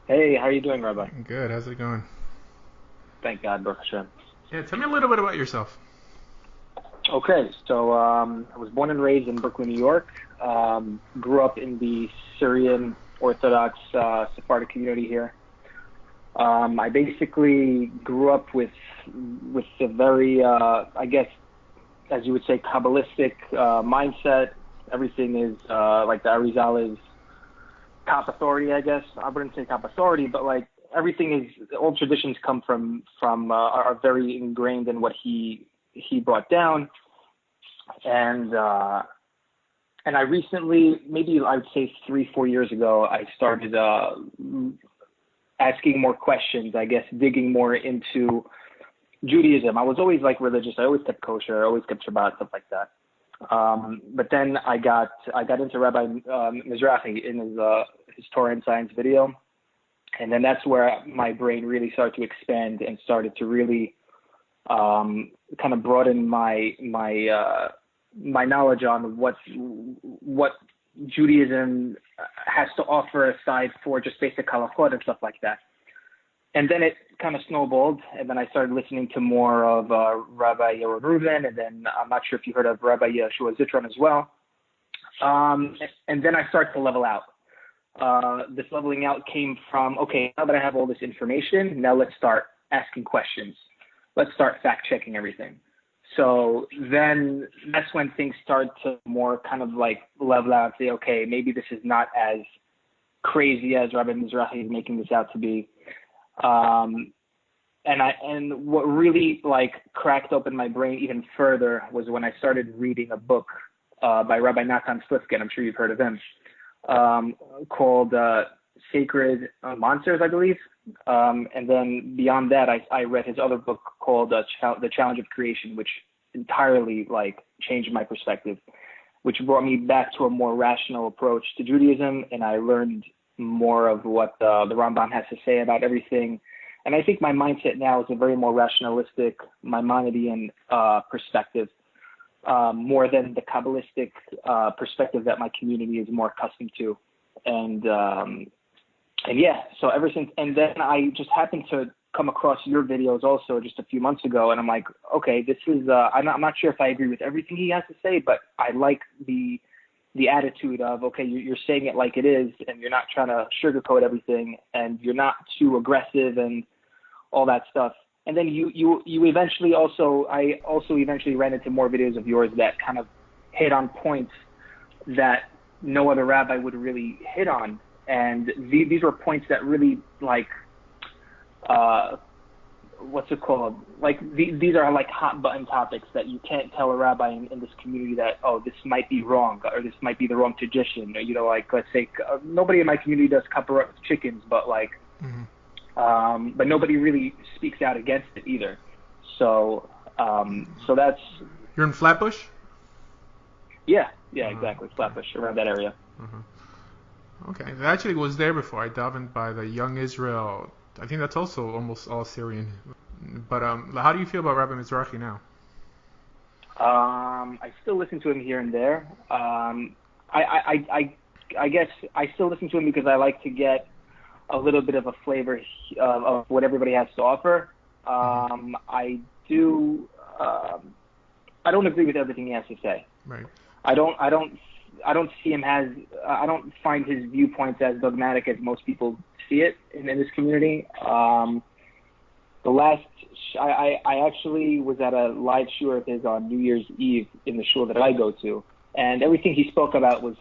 Hey, how are you doing, Rabbi? Good. How's it going? Thank God, Baruch Hashem. Yeah, tell me a little bit about yourself. Okay, so I was born and raised in Brooklyn, New York. Grew up in the Syrian Orthodox Sephardic community here. I basically grew up with a very, I guess, as you would say, Kabbalistic mindset. Everything is like the Arizal is top authority, I guess. I wouldn't say top authority, but like everything is all traditions come from are very ingrained in what he brought down, and and I recently, maybe I would say 3 4 years ago, I started asking more questions. I guess digging more into Judaism. I was always like religious. I always kept kosher. I always kept Shabbat, stuff like that. But then I got into Rabbi Mizrahi in his Torah and Science video, and then that's where my brain really started to expand and started to really kind of broaden my knowledge on what Judaism has to offer aside for just basic halachot and stuff like that. And then it kind of snowballed, and then I started listening to more of Rabbi Yaron Reuven, and then I'm not sure if you heard of Rabbi Yeshua Zitron as well. And then I started to level out. This leveling out came from, okay, now that I have all this information, now let's start asking questions. Let's start fact checking everything. So then that's when things start to more kind of like level out and say, okay, maybe this is not as crazy as Rabbi Mizrahi is making this out to be. And what really like cracked open my brain even further was when I started reading a book by Rabbi Natan Slifkin. I'm sure you've heard of him, called Sacred Monsters, I believe. And then beyond that, I read his other book called The Challenge of Creation, which entirely like changed my perspective, which brought me back to a more rational approach to Judaism, and I learned more of what the Rambam has to say about everything. And I think my mindset now is a very more rationalistic, Maimonidean perspective, more than the Kabbalistic perspective that my community is more accustomed to. And yeah, so ever since, and then I just happened to come across your videos also just a few months ago, and I'm like, okay, this is, I'm not sure if I agree with everything he has to say, but I like the attitude of, okay, you're saying it like it is, and you're not trying to sugarcoat everything, and you're not too aggressive and all that stuff. And then you eventually also, I also eventually ran into more videos of yours that kind of hit on points that no other rabbi would really hit on. And these were points that really like, what's it called? Like these are like hot button topics that you can't tell a rabbi in this community that, oh, this might be wrong, or this might be the wrong tradition. Or, you know, like let's say nobody in my community does kapara chickens, but like, Mm-hmm. but nobody really speaks out against it either. So, so that's, You're in Flatbush? yeah, Uh, exactly, okay. Flatbush around that area. Uh-huh. Okay. I actually was there before. I davened by the Young Israel. I think that's also almost all Syrian. But how do you feel about Rabbi Mizrahi now? I still listen to him here and there. I guess I still listen to him because I like to get a little bit of a flavor of what everybody has to offer. Mm-hmm. I do. I don't agree with everything he has to say. Right. I don't. I don't. I don't see him as. I don't find his viewpoints as dogmatic as most people see it in this community. The last, I actually was at a live shiur of his on New Year's Eve in the shul that I go to, and everything he spoke about was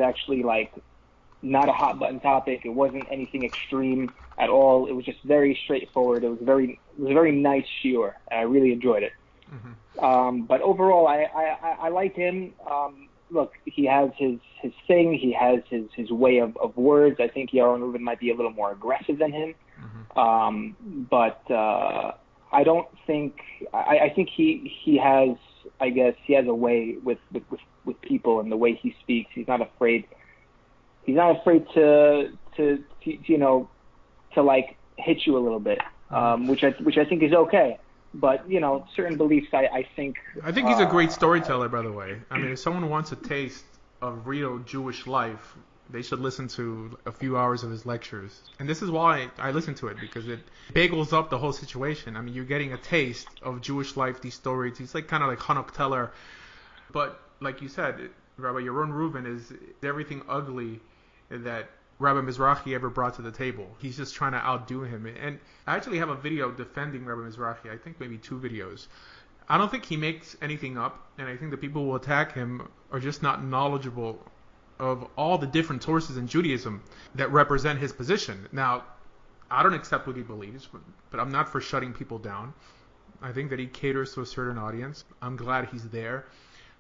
actually like not a hot button topic. It wasn't anything extreme at all. It was just very straightforward. It was a very nice shiur, and I really enjoyed it. Mm-hmm. But overall, I like him. Look, he has his thing. He has his way of words. I think Yaron Reuven might be a little more aggressive than him. Mm-hmm. But I don't think I think he has, I guess he has a way with people and the way he speaks. He's not afraid. He's not afraid to you know, to like hit you a little bit, Mm-hmm. which I think is okay. But you know, certain beliefs I think I think he's a great storyteller, by the way. I mean, if someone wants a taste of real Jewish life, They should listen to a few hours of his lectures. And this is why I listen to it, because it bagels up the whole situation. I mean, you're getting a taste of Jewish life, these stories. He's like kind of like Hanuk Teller. But like you said, Rabbi Yaron Reuven is everything ugly that Rabbi Mizrahi ever brought to the table. He's just trying to outdo him. And I actually have a video defending Rabbi Mizrahi. I think maybe 2 videos. I don't think he makes anything up, and I think the people who attack him are just not knowledgeable of all the different sources in Judaism that represent his position. Now, I don't accept what he believes, but I'm not for shutting people down. I think that he caters to a certain audience. I'm glad he's there,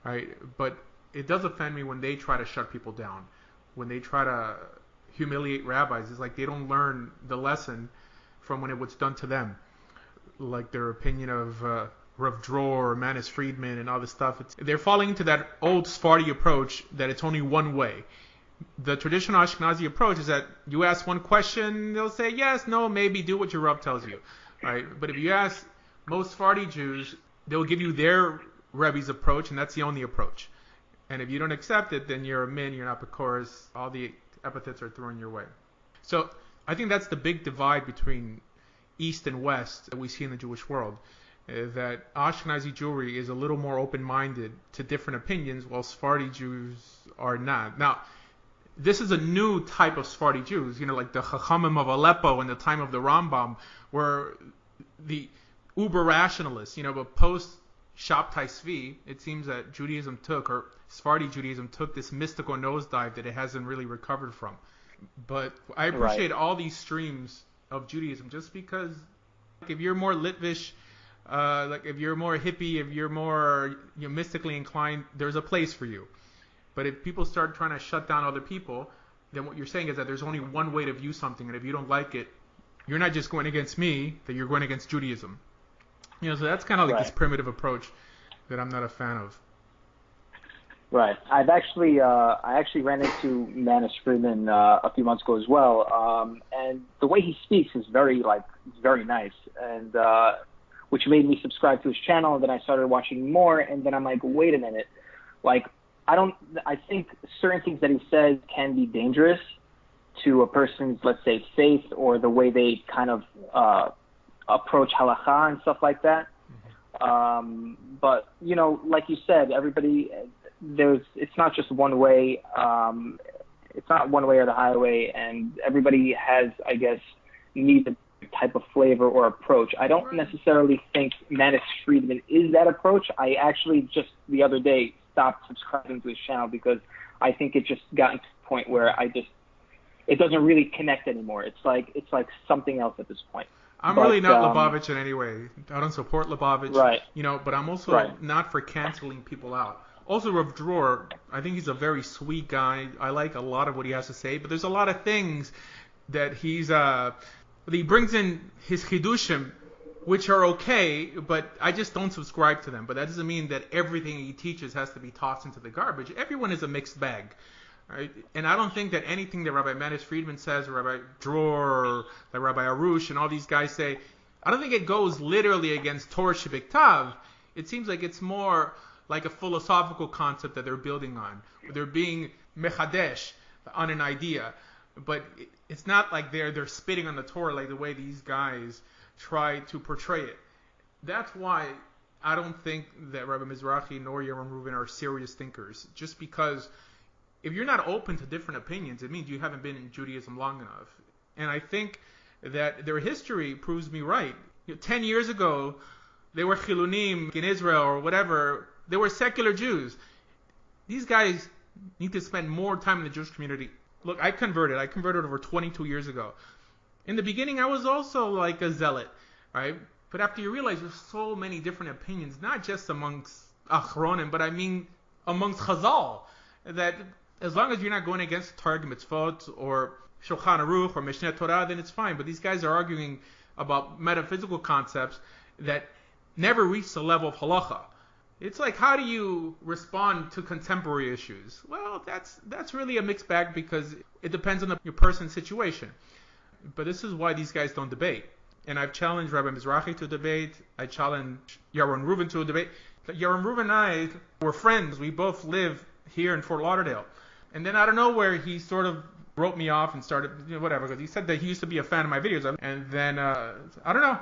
right? But it does offend me when they try to shut people down, when they try to humiliate rabbis. It's like they don't learn the lesson from when it was done to them, like their opinion of Rav Dror, Manis Friedman, and all this stuff. They're falling into that old Sephardi approach that it's only one way. The traditional Ashkenazi approach is that you ask one question, they'll say yes, no, maybe, do what your Rav tells you, right? But if you ask most Sephardi Jews, they'll give you their Rebbe's approach, and that's the only approach. And if you don't accept it, then you're a min, you're not Pekoros, all the epithets are thrown your way. So I think that's the big divide between East and West that we see in the Jewish world. That Ashkenazi Jewry is a little more open-minded to different opinions, while Sephardi Jews are not. Now, this is a new type of Sephardi Jews, like the Chachamim of Aleppo in the time of the Rambam, where the uber-rationalists, but post-Shabtai Tzvi, it seems that Judaism took, or Sephardi Judaism took this mystical nosedive that it hasn't really recovered from. But I appreciate all these streams of Judaism, just because if you're more Litvish, like if you're more hippie, if you're more mystically inclined, there's a place for you. But if people start trying to shut down other people, then what you're saying is that there's only one way to view something, and if you don't like it, you're not just going against me, that you're going against Judaism. So that's kind of like this primitive approach that I'm not a fan of. Right. I actually ran into Manis Friedman a few months ago as well, and the way he speaks is very nice, and which made me subscribe to his channel, and then I started watching more, and then I'm like, wait a minute, I think certain things that he says can be dangerous to a person's, let's say, faith, or the way they kind of approach halakha and stuff like that. But, like you said, everybody, it's not just one way, it's not one way or the highway, and everybody has, I guess, needs a type of flavor or approach. I don't necessarily think Manis Friedman is that approach. I actually just the other day stopped subscribing to his channel because I think it just gotten to the point where it doesn't really connect anymore. It's like something else at this point. I'm really not Lubavitch in any way. I don't support Lubavitch, right? But I'm also not for canceling people out. Also, Rav Dror, I think he's a very sweet guy. I like a lot of what he has to say, but there's a lot of things that he brings in his chidushim, which are okay, but I just don't subscribe to them. But that doesn't mean that everything he teaches has to be tossed into the garbage. Everyone is a mixed bag, right? And I don't think that anything that Rabbi Manis Friedman says, or Rabbi Dror, or like Rabbi Arush, and all these guys say, I don't think it goes literally against Torah Shebiktav. It seems like it's more like a philosophical concept that they're building on. They're being mechadesh on an idea. But it's not like they're spitting on the Torah like the way these guys try to portray it. That's why I don't think that Rabbi Mizrahi nor Yaron Reuven are serious thinkers. Just because if you're not open to different opinions, it means you haven't been in Judaism long enough. And I think that their history proves me right. 10 years ago, they were Chilunim in Israel or whatever. They were secular Jews. These guys need to spend more time in the Jewish community. Look, I converted over 22 years ago. In the beginning, I was also like a zealot, right? But after you realize there's so many different opinions, not just amongst Achronim, but I mean amongst Chazal, that as long as you're not going against Targum Mitzvot or Shulchan Aruch or Mishneh Torah, then it's fine. But these guys are arguing about metaphysical concepts that never reach the level of halacha. It's like, how do you respond to contemporary issues? Well, that's really a mixed bag because it depends on your person's situation. But this is why these guys don't debate. And I've challenged Rabbi Mizrahi to debate. I challenged Yaron Reuven to a debate. Yaron Reuven and I were friends. We both live here in Fort Lauderdale. And then out of nowhere, he sort of wrote me off and started, whatever, because he said that he used to be a fan of my videos. And then, I don't know,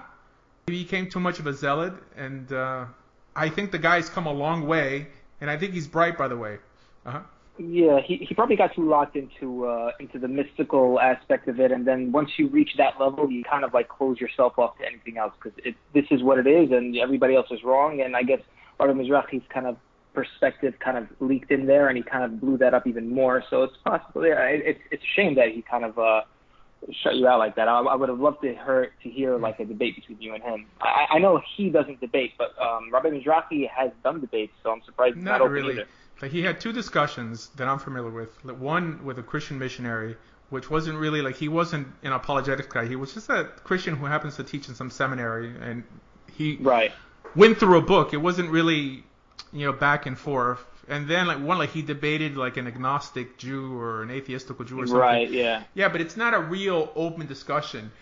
he became too much of a zealot. And I think the guy's come a long way. And I think he's bright, by the way. Uh-huh. Yeah, he probably got too locked into the mystical aspect of it, and then once you reach that level, you kind of like close yourself off to anything else because this is what it is, and everybody else is wrong. And I guess Rabbi Mizrahi's kind of perspective kind of leaked in there, and he kind of blew that up even more. So it's possible. Yeah, it's a shame that he kind of shut you out like that. I would have loved to hear like a debate between you and him. I know he doesn't debate, but Rabbi Mizrahi has done debates, so I'm surprised he's not open really. either. Like he had two discussions that I'm familiar with. Like one with a Christian missionary, which wasn't really like he wasn't an apologetics guy. He was just a Christian who happens to teach in some seminary, and he went through a book. It wasn't really, back and forth. And then like he debated like an agnostic Jew or an atheistical Jew or something. Right. Yeah. Yeah, but it's not a real open discussion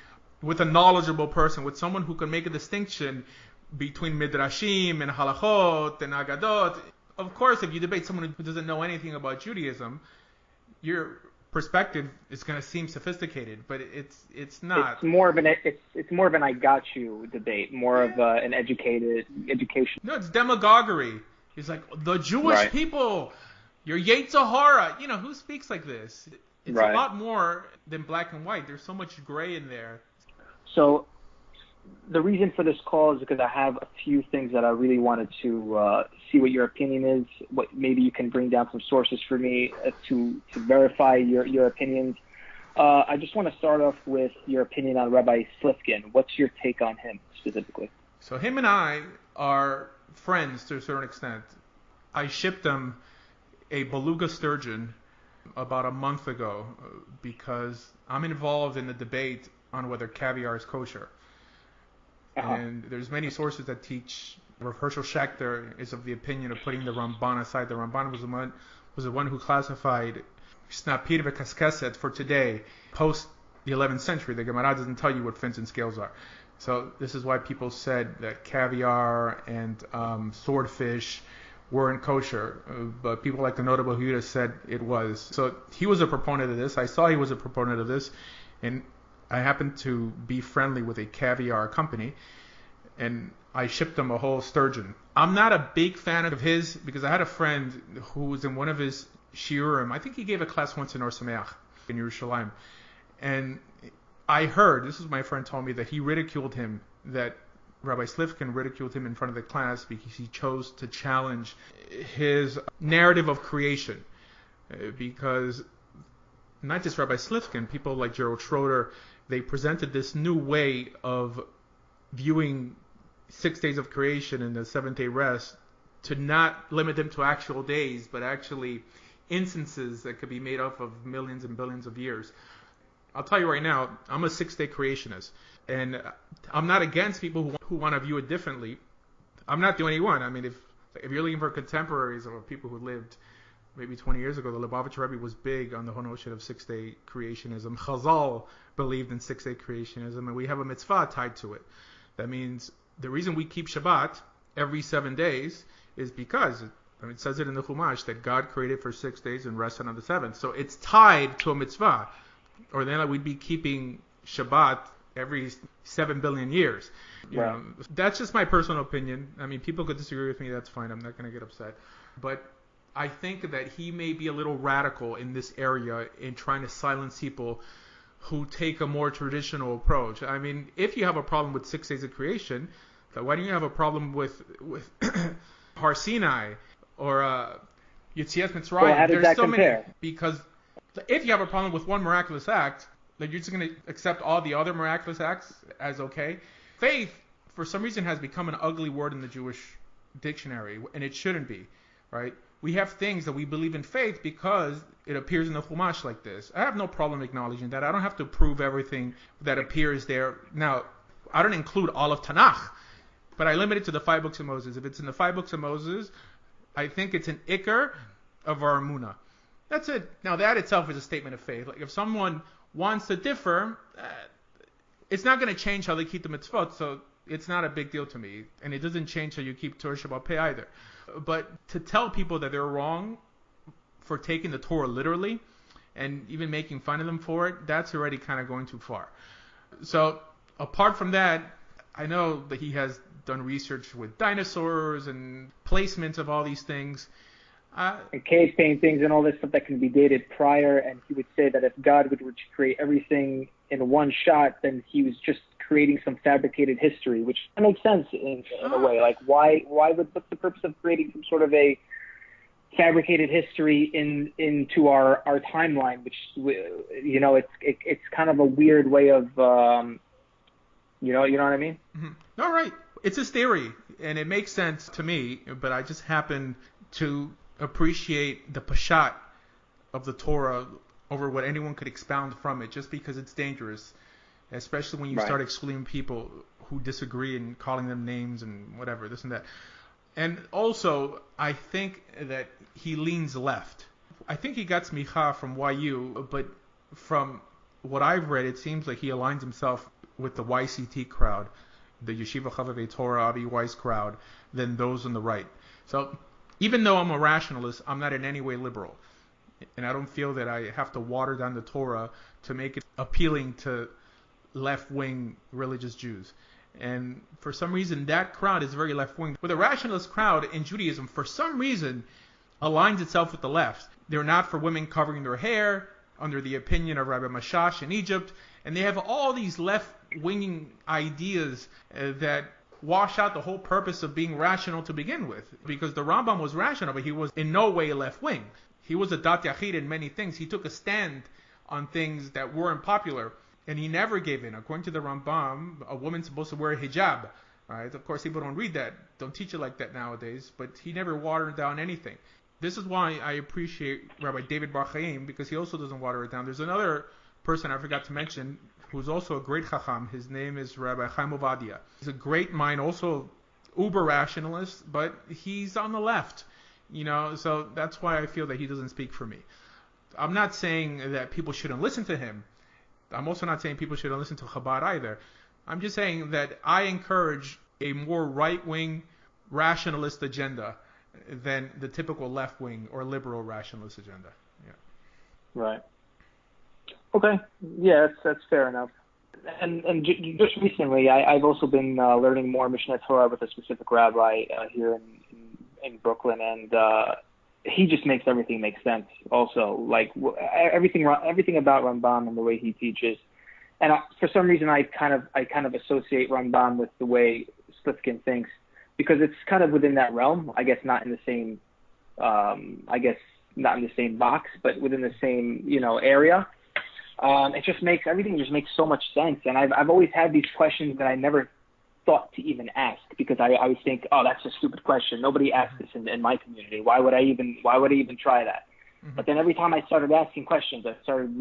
with a knowledgeable person, with someone who can make a distinction between midrashim and halachot and agadot. Of course, if you debate someone who doesn't know anything about Judaism, your perspective is going to seem sophisticated, but it's not. It's more of an I got you debate, more of an education. No, it's demagoguery. It's like the Jewish people, your Yetzer Hara. Who speaks like this? It's a lot more than black and white. There's so much gray in there. So the reason for this call is because I have a few things that I really wanted to see what your opinion is. What maybe you can bring down some sources for me to verify your opinions. I just want to start off with your opinion on Rabbi Slifkin. What's your take on him specifically? So him and I are friends to a certain extent. I shipped him a beluga sturgeon about a month ago because I'm involved in the debate on whether caviar is kosher. And there's many sources that teach. Rav Hershel Schachter is of the opinion of putting the Ramban aside. The Ramban was the one who classified snapir v'kaskeset for today, post the 11th century. The Gemara doesn't tell you what fins and scales are. So this is why people said that caviar and swordfish weren't kosher. But people like the notable Yehuda said it was. So he was a proponent of this. I saw he was a proponent of this. And I happened to be friendly with a caviar company, and I shipped them a whole sturgeon. I'm not a big fan of his because I had a friend who was in one of his shiurim. I think he gave a class once in Or Sameach in Yerushalayim. And I heard, this is my friend told me, that he ridiculed him, that Rabbi Slifkin ridiculed him in front of the class because he chose to challenge his narrative of creation. Because not just Rabbi Slifkin, people like Gerald Schroeder, they presented this new way of viewing 6 days of creation and the 7th-day rest to not limit them to actual days, but actually instances that could be made up of millions and billions of years. I'll tell you right now, I'm a 6-day creationist, and I'm not against people who want to view it differently. I'm not the only one. I mean, if you're looking for contemporaries or people who lived maybe 20 years ago, the Lubavitcher Rebbe was big on the whole notion of 6-day creationism. Chazal believed in 6-day creationism, and we have a mitzvah tied to it. That means the reason we keep Shabbat every 7 days is because it says it in the Chumash that God created for 6 days and rested on the 7th. So it's tied to a mitzvah. Or then we'd be keeping Shabbat every 7 billion years. You know, that's just my personal opinion. I mean, people could disagree with me. That's fine. I'm not going to get upset. But I think that he may be a little radical in this area in trying to silence people who take a more traditional approach. I mean, if you have a problem with 6 days of creation, why don't you have a problem with Har Sinai or Yetzias Mitzrayim? Well, how does that compare? Because if you have a problem with one miraculous act, like you're just going to accept all the other miraculous acts as okay. Faith, for some reason, has become an ugly word in the Jewish dictionary, and it shouldn't be, right? We have things that we believe in faith because it appears in the Chumash like this. I have no problem acknowledging that. I don't have to prove everything that appears there. Now, I don't include all of Tanakh, but I limit it to the 5 books of Moses. If it's in the 5 books of Moses, I think it's an ikar of our emunah. That's it. Now, that itself is a statement of faith. Like if someone wants to differ, it's not going to change how they keep the mitzvot, so it's not a big deal to me. And it doesn't change how you keep Torah Shabbat Peh either. But to tell people that they're wrong for taking the Torah literally and even making fun of them for it, that's already kind of going too far. So apart from that, I know that he has done research with dinosaurs and placements of all these things. And cave paintings and all this stuff that can be dated prior, and he would say that if God would create everything in one shot, then he was just creating some fabricated history, which makes sense in a way. Like, what's the purpose of creating some sort of a fabricated history into our timeline, which, you know, it's kind of a weird way of, you know what I mean? Mm-hmm. All right. It's his theory, and it makes sense to me, but I just happen to appreciate the pashat of the Torah over what anyone could expound from it, just because it's dangerous, especially when you start excluding people who disagree and calling them names and whatever, this and that. And also, I think that he leans left. I think he got smicha from YU, but from what I've read, it seems like he aligns himself with the YCT crowd, the Yeshiva Chavavei Torah, Avi Weiss crowd, than those on the right. So even though I'm a rationalist, I'm not in any way liberal. And I don't feel that I have to water down the Torah to make it appealing to left-wing religious Jews. And for some reason, that crowd is very left-wing. But the rationalist crowd in Judaism, for some reason, aligns itself with the left. They're not for women covering their hair, under the opinion of Rabbi Mashash in Egypt. And they have all these left-winging ideas that wash out the whole purpose of being rational to begin with. Because the Rambam was rational, but he was in no way left-wing. He was a dat yachid in many things. He took a stand on things that weren't popular. And he never gave in. According to the Rambam, a woman's supposed to wear a hijab. Right? Of course, people don't read that, don't teach it like that nowadays, but he never watered down anything. This is why I appreciate Rabbi David Bar Chaim, because he also doesn't water it down. There's another person I forgot to mention who's also a great chacham. His name is Rabbi Chaim Ovadia. He's a great mind, also uber rationalist, but he's on the left. You know, so that's why I feel that he doesn't speak for me. I'm not saying that people shouldn't listen to him. I'm also not saying people shouldn't listen to Chabad either. I'm just saying that I encourage a more right-wing rationalist agenda than the typical left-wing or liberal rationalist agenda. Yeah. Right. Okay. Yeah, that's fair enough. And just recently, I've also been learning more Mishneh Torah with a specific rabbi here in Brooklyn, and he just makes everything make sense. Also, like everything about Rambam and the way he teaches, and for some reason I kind of associate Rambam with the way Slifkin thinks, because it's kind of within that realm. I guess not in the same, box, but within the same area. It just makes everything makes so much sense, and I've always had these questions that I never thought to even ask, because I always think, oh, that's a stupid question. Nobody asks this in my community. Why would I even try that? Mm-hmm. But then every time I started asking questions, I started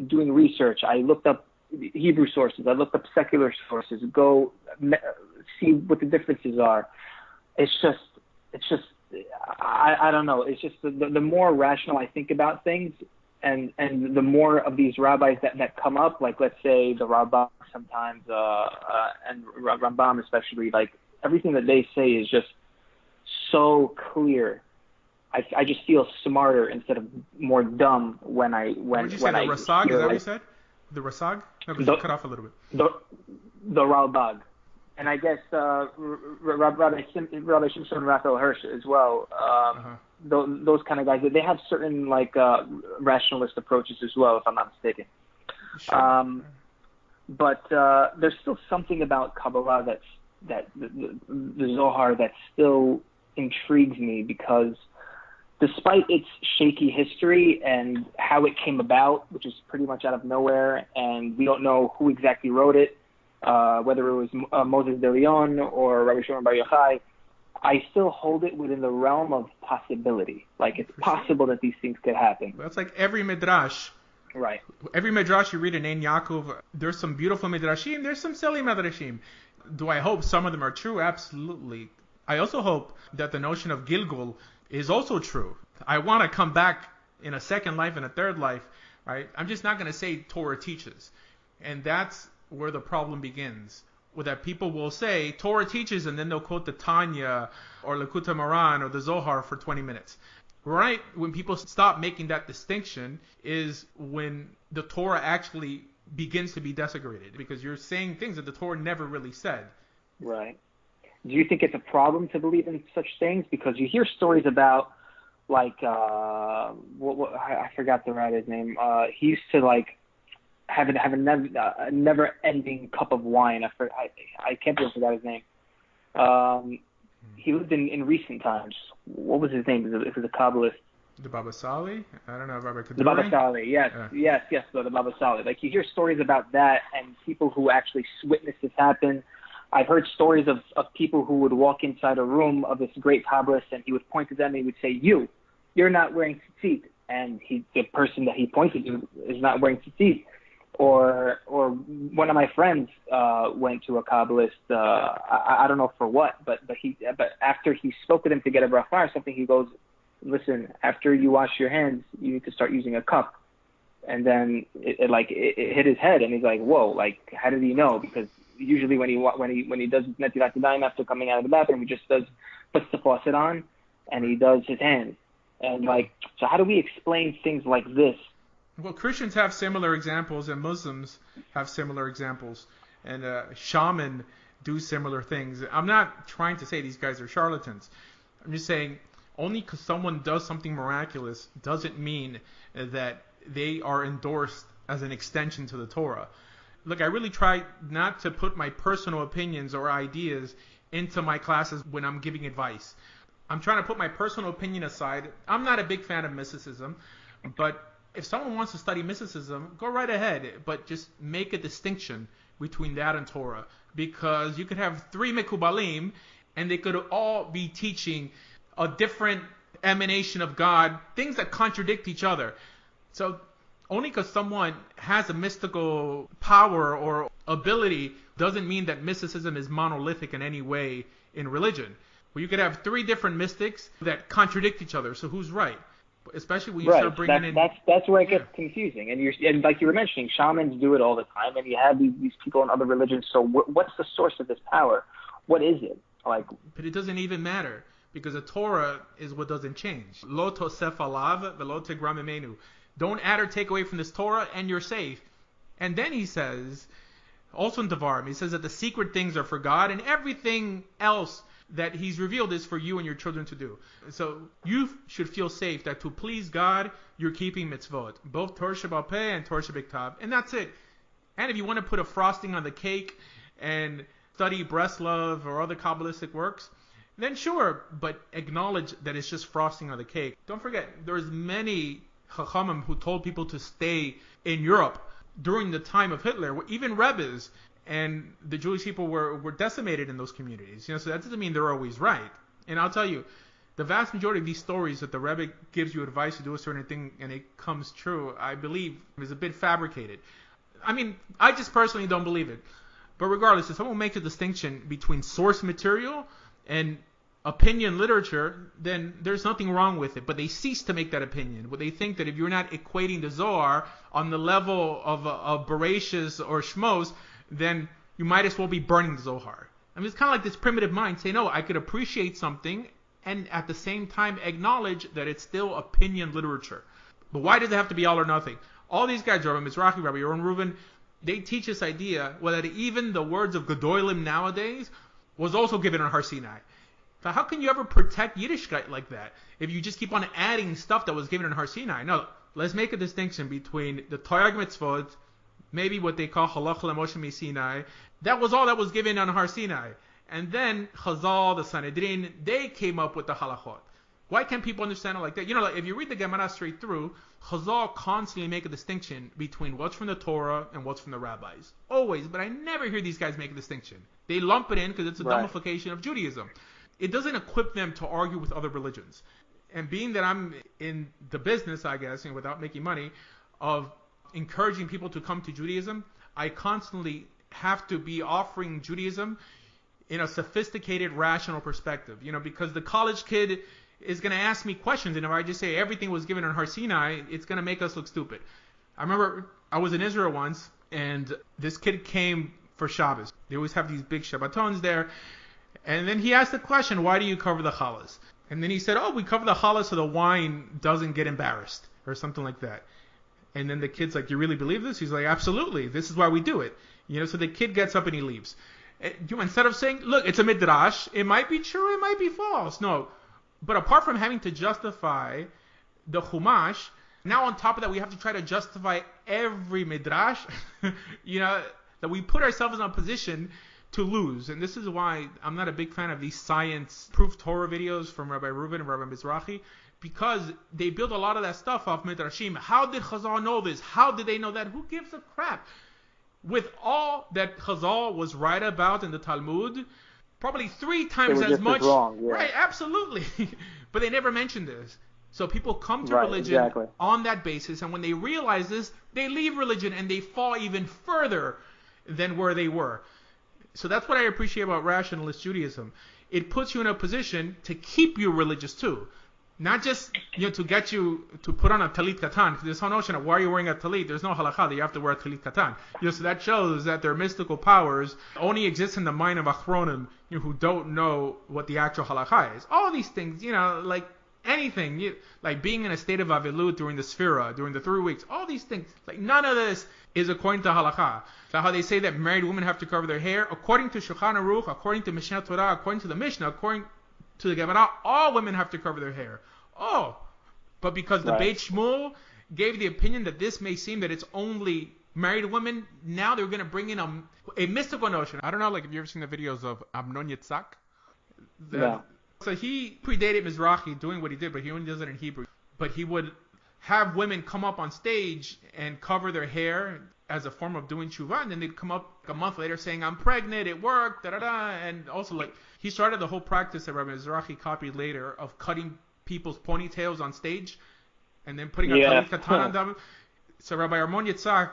doing research. I looked up Hebrew sources. I looked up secular sources. Go see what the differences are. It's just I don't know. It's just the more rational I think about things, and the more of these rabbis that come up, like let's say the Rambam sometimes, and Rambam especially, like everything that they say is just so clear. I just feel smarter instead of more dumb when I What did you say, the Rasag? Is that what you said? The Rasag? No, because you cut off a little bit. The Ralbag. And I guess Rabbi Shimshon Raphael Hirsch as well. Those kind of guys, they have certain rationalist approaches as well, if I'm not mistaken. Sure. But there's still something about Kabbalah that the Zohar that still intrigues me, because despite its shaky history and how it came about, which is pretty much out of nowhere, and we don't know who exactly wrote it, whether it was Moses de Leon or Rabbi Shimon Bar Yochai, I still hold it within the realm of possibility. Like, it's possible that these things could happen. That's like every midrash. Right. Every midrash you read in Ein Yaakov, there's some beautiful midrashim, there's some silly midrashim. Do I hope some of them are true? Absolutely. I also hope that the notion of Gilgul is also true. I want to come back in a second life and a third life, right? I'm just not going to say Torah teaches. And that's where the problem begins. With that people will say Torah teaches, and then they'll quote the Tanya or Likutei Moharan or the Zohar for 20 minutes. right when people stop making that distinction is when the Torah actually begins to be desecrated, because you're saying things that the Torah never really said. Right. Do you think it's a problem to believe in such things? Because you hear stories about, like, I forgot the rabbi's name. He used to, like, have a never-ending cup of wine. I can't believe I forgot his name. He lived in recent times. What was his name? It was a Kabbalist. The Baba Sali? I don't know, Rabbi Kaduri? The Baba Sali, yes, the Baba Sali. Like, you hear stories about that and people who actually witnessed this happen. I've heard stories of people who would walk inside a room of this great Kabbalist, and he would point to them and he would say, you're not wearing tzitzit. And the person that he pointed to is not wearing tzitzit. Or one of my friends went to a Kabbalist, I don't know for what, but after he spoke with him to get a bracha or something, he goes, listen, after you wash your hands, you need to start using a cup. And then it hit his head, and he's like, whoa, like, how did he know? Because usually when he does Netilat Yadayim after coming out of the bathroom, he just puts the faucet on and he does his hands. And so how do we explain things like this? Well, Christians have similar examples, and Muslims have similar examples, and shaman do similar things. I'm not trying to say these guys are charlatans. I'm just saying only because someone does something miraculous doesn't mean that they are endorsed as an extension to the Torah. Look, I really try not to put my personal opinions or ideas into my classes when I'm giving advice. I'm trying to put my personal opinion aside. I'm not a big fan of mysticism, but if someone wants to study mysticism, go right ahead, but just make a distinction between that and Torah, because you could have 3 Mekubalim, and they could all be teaching a different emanation of God, things that contradict each other. So only because someone has a mystical power or ability doesn't mean that mysticism is monolithic in any way in religion. Well, you could have 3 different mystics that contradict each other, so who's right? Especially when you start bringing in... That's where it gets confusing. And like you were mentioning, shamans do it all the time, and you have these people in other religions. So what's the source of this power? What is it? But it doesn't even matter, because the Torah is what doesn't change. Lo tosef alav velo tegra mimenu. Don't add or take away from this Torah, and you're safe. And then he says, also in Devarim, he says that the secret things are for God, and everything else that he's revealed is for you and your children to do. So you should feel safe that to please God, you're keeping mitzvot, both Torah Sheba'al Peh and Torah Shebiktav, and that's it. And if you want to put a frosting on the cake and study Breslov or other Kabbalistic works, then sure, but acknowledge that it's just frosting on the cake. Don't forget, there's many Chachamim who told people to stay in Europe during the time of Hitler, even Rebbes, and the Jewish people were decimated in those communities. So that doesn't mean they're always right. And I'll tell you, the vast majority of these stories that the Rebbe gives you advice to do a certain thing and it comes true, I believe is a bit fabricated. I mean, I just personally don't believe it. But regardless, if someone makes a distinction between source material and opinion literature, then there's nothing wrong with it. But they cease to make that opinion. But they think that if you're not equating the Zohar on the level of Bereshis or Shmos, then you might as well be burning the Zohar. I mean, it's kind of like this primitive mind saying, no, I could appreciate something and at the same time acknowledge that it's still opinion literature. But why does it have to be all or nothing? All these guys, Rabbi Mizrahi, Rabbi Yaron Reuven, they teach this idea that even the words of Gedolim nowadays was also given on Har Sinai. So how can you ever protect Yiddishkeit like that if you just keep on adding stuff that was given on Har Sinai? No, let's make a distinction between the Torah mitzvot, maybe what they call Halach LaMoshe MiSinai. That was all that was given on Har Sinai. And then Chazal, the Sanhedrin, they came up with the halachot. Why can't people understand it like that? Like if you read the Gemara straight through, Chazal constantly make a distinction between what's from the Torah and what's from the rabbis. Always, but I never hear these guys make a distinction. They lump it in because it's a dumbification of Judaism. It doesn't equip them to argue with other religions. And being that I'm in the business, I guess, without making money, of encouraging people to come to Judaism, I constantly have to be offering Judaism in a sophisticated, rational perspective. Because the college kid is going to ask me questions, and if I just say everything was given on Har Sinai, it's going to make us look stupid. I remember I was in Israel once, and this kid came for Shabbos. They always have these big Shabbatons there. And then he asked the question, why do you cover the challahs? And then he said, oh, we cover the challah so the wine doesn't get embarrassed or something like that. And then the kid's like, you really believe this? He's like, absolutely. This is why we do it. So the kid gets up and he leaves. Instead of saying, look, it's a midrash, it might be true, it might be false. No. But apart from having to justify the chumash, now on top of that, we have to try to justify every midrash, that we put ourselves in a position to lose. And this is why I'm not a big fan of these science-proof Torah videos from Rabbi Reuven and Rabbi Mizrahi, because they build a lot of that stuff off midrashim. How did Chazal know this? How did they know that? Who gives a crap? With all that Chazal was right about in the Talmud, probably 3 times as much. Wrong, yeah. Right, absolutely. But they never mentioned this. So people come to religion on that basis, and when they realize this, they leave religion and they fall even further than where they were. So that's what I appreciate about rationalist Judaism. It puts you in a position to keep you religious too. Not just to get you to put on a talit katan. Because this whole notion of why are you wearing a talit, there's no halakha that you have to wear a talit katan. So that shows that their mystical powers only exist in the mind of achronim who don't know what the actual halakha is. All these things, like anything, like being in a state of avilut during the sphira, during the 3 weeks, all these things, like none of this is according to halakha. So how they say that married women have to cover their hair, according to Shulchan Aruch, according to Mishnah Torah, according to the Mishnah, according to the Gemara, all women have to cover their hair. Oh, but because the Beit Shmuel gave the opinion that this may seem that it's only married women, now they're going to bring in a mystical notion. I don't know, like, have you ever seen the videos of Amnon Yitzhak? No. So he predated Mizrahi doing what he did, but he only does it in Hebrew. But he would have women come up on stage and cover their hair as a form of doing tshuva, and then they'd come up a month later saying, I'm pregnant, it worked, da-da-da. And also, like, he started the whole practice that Rabbi Mizrahi copied later of cutting people's ponytails on stage and then putting a talit katan on them. So Rabbi Amnon Yitzhak,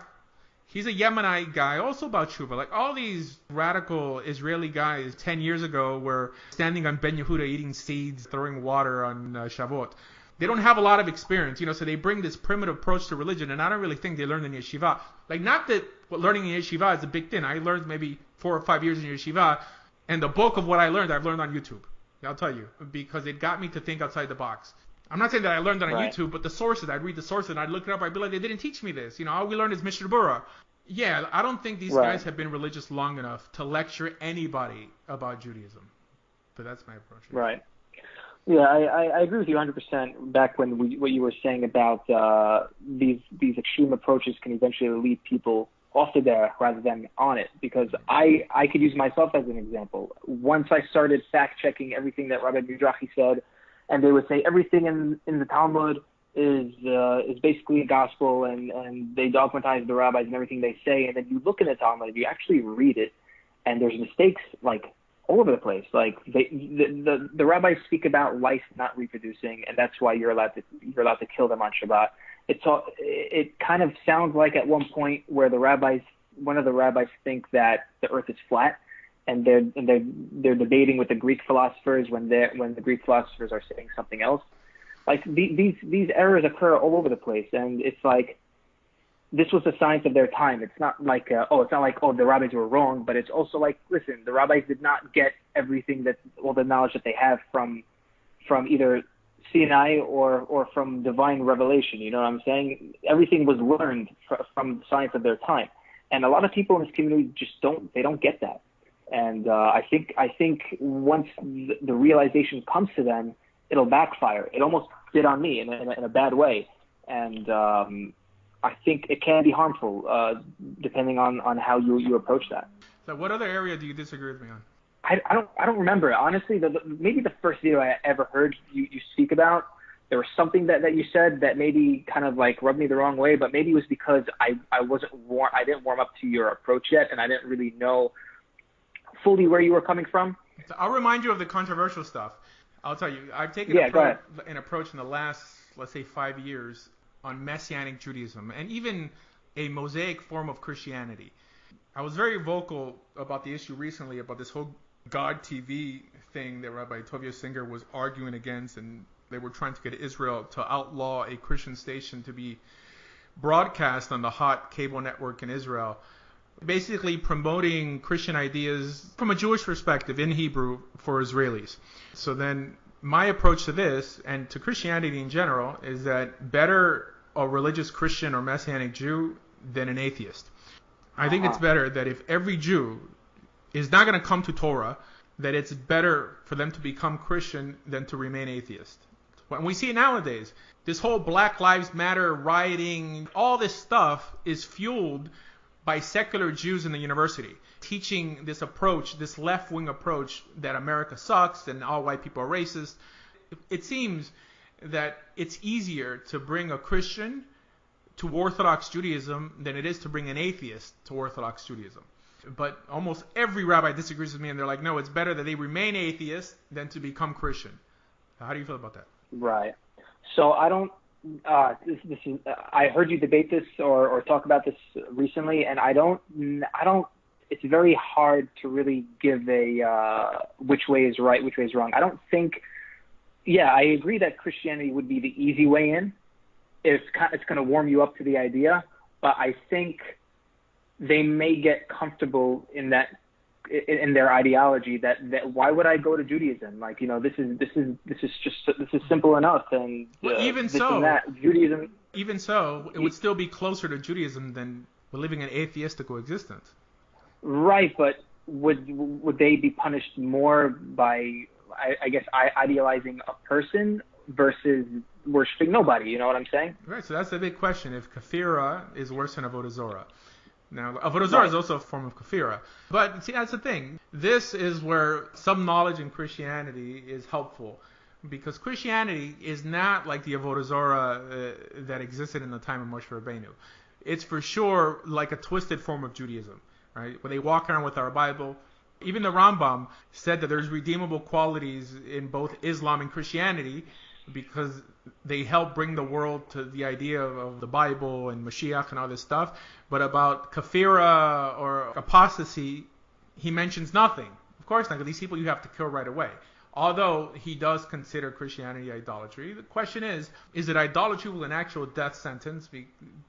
he's a Yemenite guy, also about tshuva. Like all these radical Israeli guys 10 years ago were standing on Ben Yehuda eating seeds, throwing water on Shavuot. They don't have a lot of experience, so they bring this primitive approach to religion, and I don't really think they learned in yeshiva. Like, not that learning in yeshiva is a big thing. I learned maybe 4 or 5 years in yeshiva, and the bulk of what I learned, I've learned on YouTube. I'll tell you, because it got me to think outside the box. I'm not saying that I learned that on YouTube, but the sources, I'd read the sources and I'd look it up. I'd be like, they didn't teach me this. All we learned is Mishnah Berurah. Yeah, I don't think these guys have been religious long enough to lecture anybody about Judaism. But that's my approach. Right. Yeah, I agree with you 100%. Back when what you were saying about these extreme approaches can eventually lead people off the derech rather than on it, because I could use myself as an example. Once I started fact-checking everything that Rabbi Mizrahi said, and they would say everything in the Talmud is basically gospel, and they dogmatize the rabbis and everything they say, and then you look in the Talmud and you actually read it, and there's mistakes like all over the place. Like the rabbis speak about life not reproducing, and that's why you're allowed to kill them on Shabbat. It kind of sounds like at one point where one of the rabbis think that the earth is flat, and they're debating with the Greek philosophers when the Greek philosophers are saying something else. Like these errors occur all over the place, and it's like this was the science of their time. It's not like the rabbis were wrong, but it's also like, listen, the rabbis did not get everything all the knowledge that they have from either Sinai or from divine revelation. You know what I'm saying? Everything was learned from the science of their time, and a lot of people in this community just don't get that. And I think once the realization comes to them, it'll backfire. It almost did on me in a bad way, and I think it can be harmful depending on how you approach that. So what other area do you disagree with me on? I don't remember, honestly. Maybe the first video I ever heard you speak about, there was something that you said that maybe kind of like rubbed me the wrong way, but maybe it was because I didn't warm up to your approach yet, and I didn't really know fully where you were coming from. So I'll remind you of the controversial stuff. I'll tell you, I've taken an approach in the last, let's say, 5 years on Messianic Judaism and even a Mosaic form of Christianity. I was very vocal about the issue recently about this whole God TV thing that Rabbi Tovia Singer was arguing against, and they were trying to get Israel to outlaw a Christian station to be broadcast on the hot cable network in Israel, basically promoting Christian ideas from a Jewish perspective in Hebrew for Israelis. So then my approach to this and to Christianity in general is that better a religious Christian or Messianic Jew than an atheist. I think it's better that if every Jew is not going to come to Torah, that it's better for them to become Christian than to remain atheist. And we see it nowadays. This whole Black Lives Matter rioting, all this stuff is fueled by secular Jews in the university, teaching this approach, this left-wing approach that America sucks and all white people are racist. It seems that it's easier to bring a Christian to Orthodox Judaism than it is to bring an atheist to Orthodox Judaism. But almost every rabbi disagrees with me, and they're like, no, it's better that they remain atheist than to become Christian. How do you feel about that? Right. So I don't. This is. I heard you debate this or talk about this recently, and I don't. It's very hard to really give a which way is right, which way is wrong. I don't think. Yeah, I agree that Christianity would be the easy way in. It's going to warm you up to the idea, but I think they may get comfortable in that. In their ideology that why would I go to Judaism? Like, this is simple enough. And well, even this so, and that. Judaism. Even so, it would still be closer to Judaism than living an atheistical existence. Right, but would they be punished more by, I guess, idealizing a person versus worshiping nobody? You know what I'm saying? Right. So that's the big question. If kafira is worse than avodah zarah. Now, avodah zarah is also a form of kafira. But see, that's the thing. This is where some knowledge in Christianity is helpful, because Christianity is not like the avodah zarah that existed in the time of Moshe Rabbeinu. It's for sure like a twisted form of Judaism, right? When they walk around with our Bible, even the Rambam said that there's redeemable qualities in both Islam and Christianity, because they help bring the world to the idea of the Bible and Mashiach and all this stuff. But about kafira or apostasy, he mentions nothing. Of course not, because these people you have to kill right away. Although he does consider Christianity idolatry. The question is it idolatry with an actual death sentence?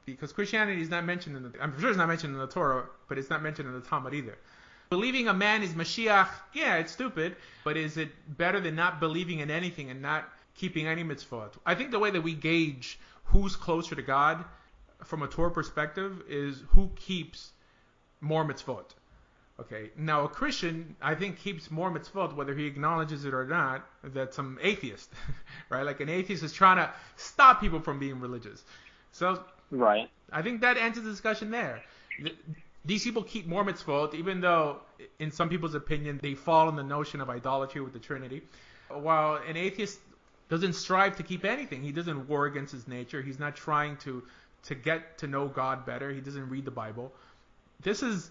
Because Christianity is not mentioned I'm sure it's not mentioned in the Torah, but it's not mentioned in the Talmud either. Believing a man is Mashiach, yeah, it's stupid, but is it better than not believing in anything and not keeping any mitzvot? I think the way that we gauge who's closer to God from a Torah perspective is who keeps more mitzvot. Okay, now a Christian, I think, keeps more mitzvot whether he acknowledges it or not than some atheist, right? Like an atheist is trying to stop people from being religious. So right. I think that ends the discussion there. These people keep more mitzvot, even though in some people's opinion they fall in the notion of idolatry with the Trinity, while an atheist doesn't strive to keep anything. He doesn't war against his nature. He's not trying to get to know God better. He doesn't read the Bible. This is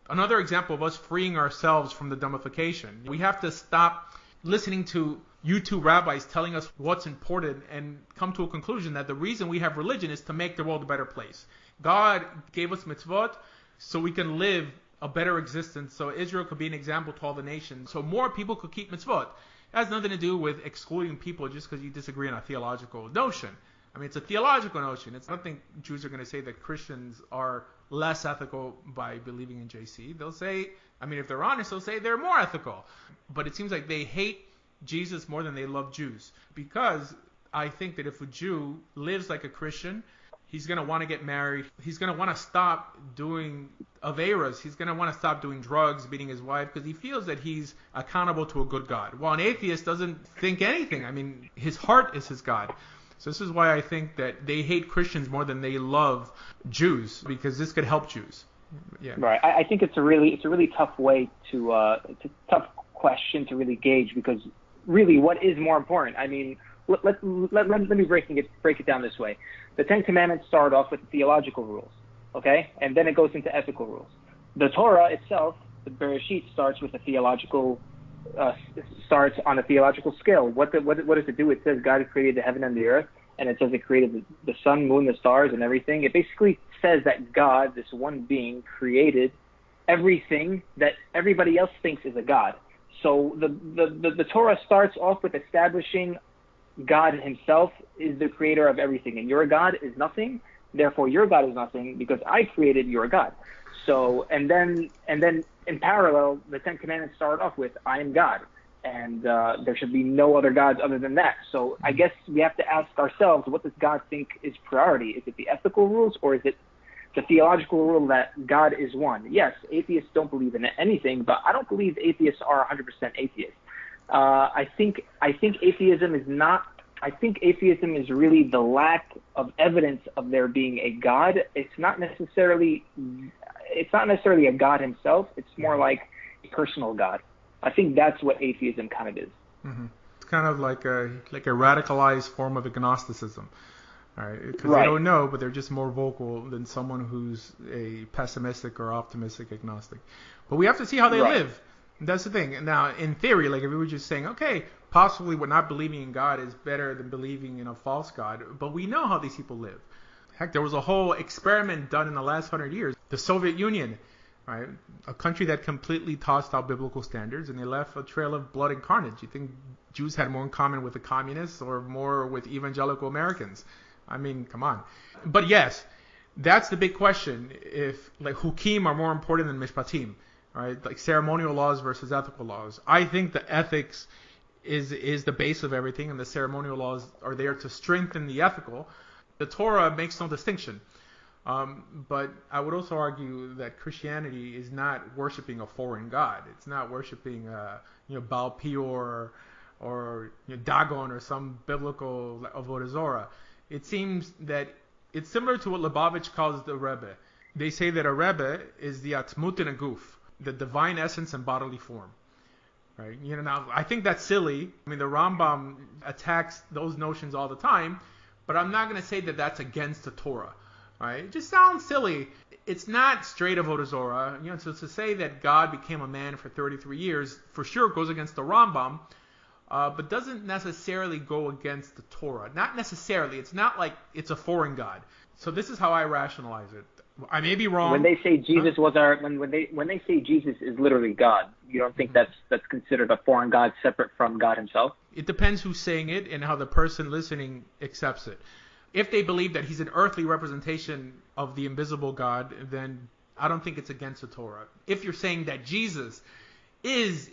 another example of us freeing ourselves from the dumbification. We have to stop listening to YouTube rabbis telling us what's important and come to a conclusion that the reason we have religion is to make the world a better place. God gave us mitzvot so we can live a better existence, so Israel could be an example to all the nations, so more people could keep mitzvot. It has nothing to do with excluding people just because you disagree on a theological notion. I mean, it's a theological notion. I don't think Jews are going to say that Christians are less ethical by believing in JC. They'll say, I mean, if they're honest, they'll say they're more ethical. But it seems like they hate Jesus more than they love Jews. Because I think that if a Jew lives like a Christian, he's going to want to get married. He's going to want to stop doing Averas. He's going to want to stop doing drugs, beating his wife, because he feels that he's accountable to a good God. While an atheist doesn't think anything. I mean, his heart is his God. So this is why I think that they hate Christians more than they love Jews, because this could help Jews. Yeah. Right. I think it's a really tough way it's a tough question to really gauge, because really, what is more important? I mean, let me break it down this way. The Ten Commandments start off with theological rules, okay, and then it goes into ethical rules. The Torah itself, the Bereshit, starts with a theological. Starts on a theological scale. What does it do? It says God created the heaven and the earth, and it says it created the sun, moon, the stars, and everything. It basically says that God, this one being, created everything that everybody else thinks is a God. So the Torah starts off with establishing God himself is the creator of everything, and your God is nothing. Therefore, your God is nothing because I created your God. So, and then in parallel, the Ten Commandments start off with, I am God. and there should be no other gods other than that. So I guess we have to ask ourselves, what does God think is priority? Is it the ethical rules, or is it the theological rule that God is one? Yes, atheists don't believe in anything, but I don't believe atheists are 100% atheists. I think atheism is not. I think atheism is really the lack of evidence of there being a God. It's not necessarily a God himself. It's more like a personal God. I think that's what atheism kind of is. Mm-hmm. It's kind of like a radicalized form of agnosticism. All right, because Right. they don't know, but they're just more vocal than someone who's a pessimistic or optimistic agnostic. But we have to see how they live. That's the thing. Now, in theory, like if we were just saying, okay, possibly what not believing in God is better than believing in a false God, but we know how these people live. Heck, there was a whole experiment done in the last 100 years. The Soviet Union, right, a country that completely tossed out biblical standards, and they left a trail of blood and carnage. You think Jews had more in common with the communists or more with evangelical Americans? I mean, come on. But yes, that's the big question. If like hukim are more important than mishpatim, right? Like ceremonial laws versus ethical laws. I think the ethics is the base of everything, and the ceremonial laws are there to strengthen the ethical. The Torah makes no distinction. But I would also argue that Christianity is not worshiping a foreign god. It's not worshiping Baal Peor or Dagon or some biblical avodah zarah. It seems that it's similar to what Lubavitch calls the Rebbe. They say that a Rebbe is the atmut in a goof, the divine essence in bodily form. Right? Now I think that's silly. I mean, the Rambam attacks those notions all the time, but I'm not going to say that that's against the Torah. Right? It just sounds silly. It's not straight avodah zarah. So to say that God became a man for 33 years, for sure goes against the Rambam, but doesn't necessarily go against the Torah. Not necessarily. It's not like it's a foreign God. So this is how I rationalize it. I may be wrong. When they say Jesus was our, when they say Jesus is literally God, you don't think that's considered a foreign God separate from God himself? It depends who's saying it and how the person listening accepts it. If they believe that he's an earthly representation of the invisible God, then I don't think it's against the Torah. If you're saying that Jesus is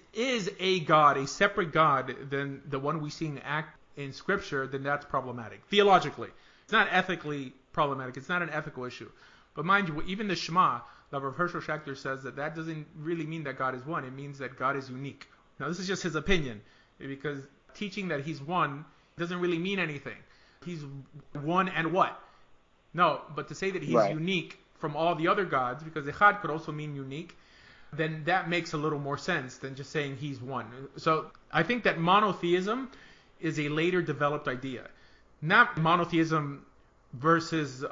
a God, a separate God than the one we see act in Scripture, then that's problematic. Theologically. It's not ethically problematic. It's not an ethical issue. But mind you, even the Shema, Rav Hershel Schachter says that doesn't really mean that God is one. It means that God is unique. Now, this is just his opinion, because teaching that he's one doesn't really mean anything. He's one and what? No, but to say that he's unique from all the other gods, because Echad could also mean unique, then that makes a little more sense than just saying he's one. So I think that monotheism is a later developed idea. Not monotheism versus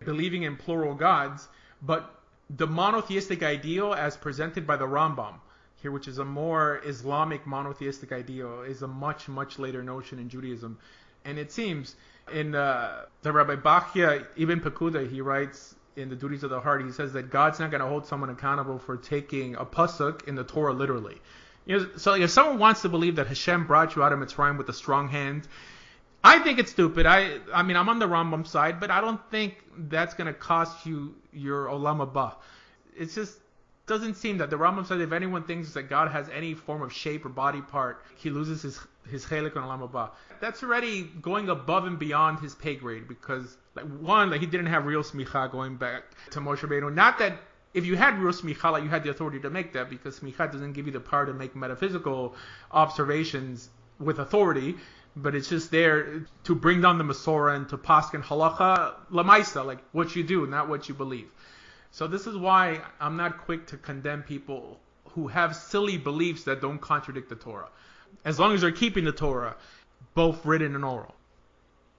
believing in plural gods, but the monotheistic ideal as presented by the Rambam here, which is a more Islamic monotheistic ideal, is a much, much later notion in Judaism. And it seems in the Rabbi Bachya Ibn Pekuda, he writes in the Duties of the Heart, he says that God's not going to hold someone accountable for taking a pasuk in the Torah literally. So if someone wants to believe that Hashem brought you out of Mitzrayim with a strong hand, I think it's stupid. I mean, I'm on the Rambam side, but I don't think that's going to cost you your Olam Haba. It just doesn't seem that. The Rambam says if anyone thinks that God has any form of shape or body part, he loses his chelik on Olam Haba. That's already going above and beyond his pay grade, because he didn't have real smicha going back to Moshe Rabbeinu. Not that if you had real smicha, you had the authority to make that, because smicha doesn't give you the power to make metaphysical observations with authority, but it's just there to bring down the Masorah and to paskin halacha lamaisa, like what you do, not what you believe. So this is why I'm not quick to condemn people who have silly beliefs that don't contradict the Torah, as long as they're keeping the Torah, both written and oral.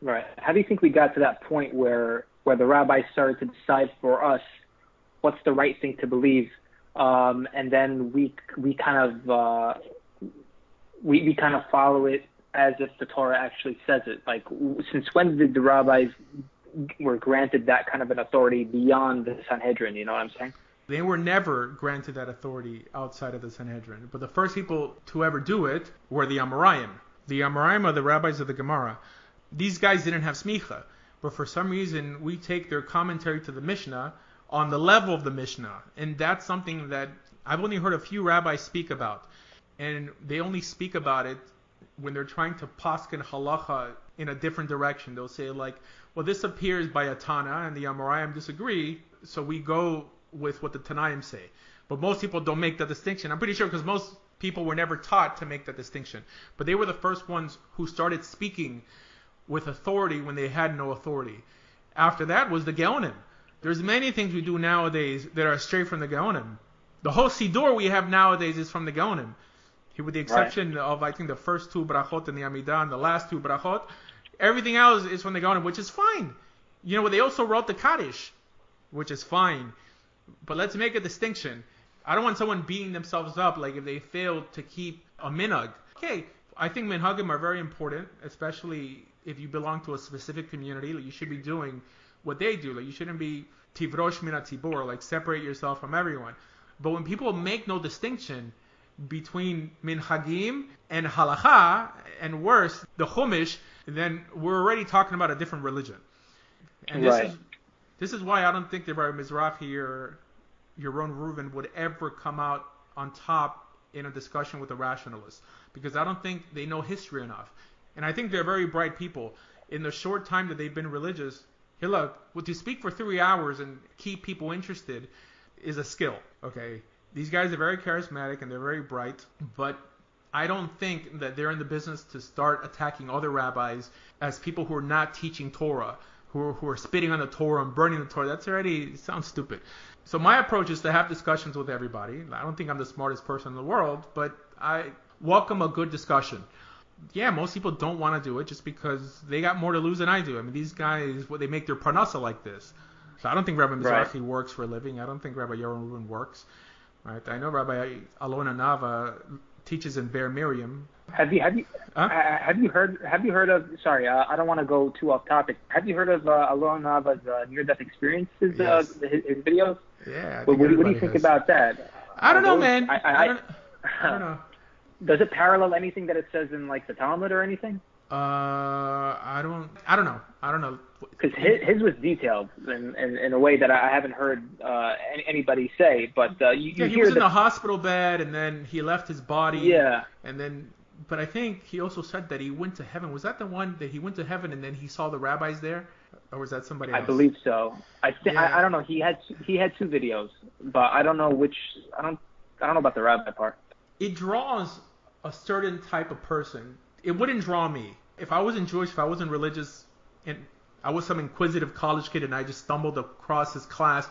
Right. How do you think we got to that point where the rabbis started to decide for us what's the right thing to believe, and then we kind of follow it as if the Torah actually says it? Like, since when did the rabbis were granted that kind of an authority beyond the Sanhedrin? You know what I'm saying? They were never granted that authority outside of the Sanhedrin. But the first people to ever do it were the Amoraim. The Amoraim are the rabbis of the Gemara. These guys didn't have smicha, but for some reason we take their commentary to the Mishnah on the level of the Mishnah. And that's something that I've only heard a few rabbis speak about. and they only speak about it when they're trying to paskin halacha in a different direction. They'll say like, well, this appears by a Tana, and the Amoraim disagree, so we go with what the Tanaim say. But most people don't make that distinction. I'm pretty sure because most people were never taught to make that distinction. But they were the first ones who started speaking with authority when they had no authority. After that was the Geonim. There's many things we do nowadays that are straight from the Geonim. The whole Siddur we have nowadays is from the Geonim. With the exception of, I think, the first two brachot and the Amidah and the last two brachot, everything else is from the Geonim, which is fine. You know, they also wrote the Kaddish, which is fine. But let's make a distinction. I don't want someone beating themselves up like if they fail to keep a minhag. Okay, I think minhagim are very important, especially if you belong to a specific community. Like you should be doing what they do. Like you shouldn't be tivrosh min hatzibur, like separate yourself from everyone. But when people make no distinction between minhagim and halacha, and worse, the chumash, then we're already talking about a different religion. And this is why I don't think that Rabbi Mizrahi or Yaron Reuven would ever come out on top in a discussion with a rationalist, because I don't think they know history enough. And I think they're very bright people. In the short time that they've been religious, here look, to speak for 3 hours and keep people interested is a skill, okay? These guys are very charismatic and they're very bright, but I don't think that they're in the business to start attacking other rabbis as people who are not teaching Torah, who are spitting on the Torah and burning the Torah. That's already sounds stupid. So my approach is to have discussions with everybody. I don't think I'm the smartest person in the world, but I welcome a good discussion. Yeah, most people don't want to do it just because they got more to lose than I do. I mean, these guys, they make their parnasa like this. So I don't think Rabbi Mizrahi works for a living. I don't think Rabbi Yaron Reuven works. Right? I know Rabbi Alona Nava teaches in Be'er Miriam. Have you heard of? Sorry, I don't want to go too off topic. Have you heard of Alona Nava's near-death experiences? Yes. His videos. Yeah. What do you think about that? I don't know, man. I don't know. Does it parallel anything that it says in like the Talmud or anything? I don't know. Because his was detailed in a way that I haven't heard anybody say. But you he hear was in a hospital bed and then he left his body. Yeah. And then, but I think he also said that he went to heaven. Was that the one that he went to heaven and then he saw the rabbis there, or was that somebody else? I believe so. I don't know. He had 2 videos, but I don't know which. I don't know about the rabbi part. It draws a certain type of person. It wouldn't draw me. If I wasn't Jewish, if I wasn't religious, and I was some inquisitive college kid and I just stumbled across his class,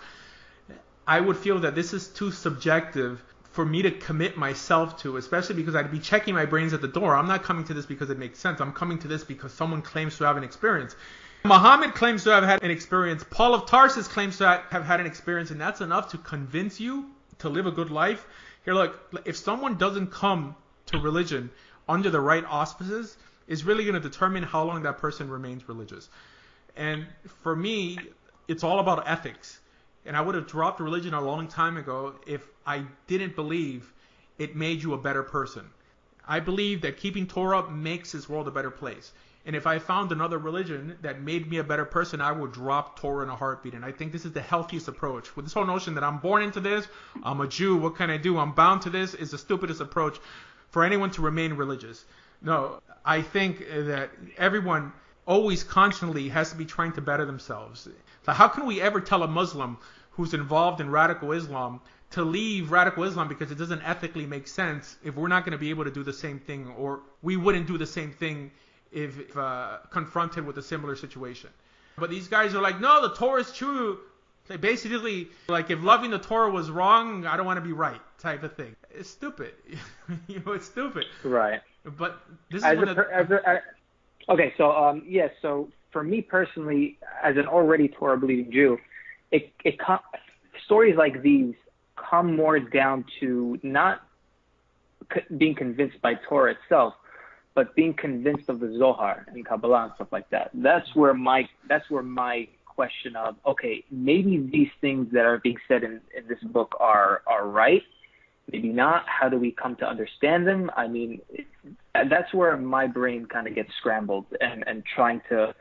I would feel that this is too subjective for me to commit myself to, especially because I'd be checking my brains at the door. I'm not coming to this because it makes sense. I'm coming to this because someone claims to have an experience. Muhammad claims to have had an experience. Paul of Tarsus claims to have had an experience, and that's enough to convince you to live a good life. Here, look, if someone doesn't come to religion under the right auspices, is really going to determine how long that person remains religious. And for me, it's all about ethics. And I would have dropped religion a long time ago if I didn't believe it made you a better person. I believe that keeping Torah makes this world a better place. And if I found another religion that made me a better person, I would drop Torah in a heartbeat. And I think this is the healthiest approach. With this whole notion that I'm born into this, I'm a Jew, what can I do? I'm bound to this, is the stupidest approach for anyone to remain religious. No, I think that everyone always constantly has to be trying to better themselves. So how can we ever tell a Muslim who's involved in radical Islam to leave radical Islam because it doesn't ethically make sense if we're not going to be able to do the same thing, or we wouldn't do the same thing if confronted with a similar situation? But these guys are like, no, the Torah is true. They basically, like, if loving the Torah was wrong, I don't want to be right, type of thing. It's stupid. It's stupid. Right. But this is okay, so so for me personally, as an already Torah-believing Jew, stories like these come more down to not being convinced by Torah itself, but being convinced of the Zohar and Kabbalah and stuff like that. That's where my question of, okay, maybe these things that are being said in this book are right, maybe not. How do we come to understand them? I mean, that's where my brain kind of gets scrambled and trying to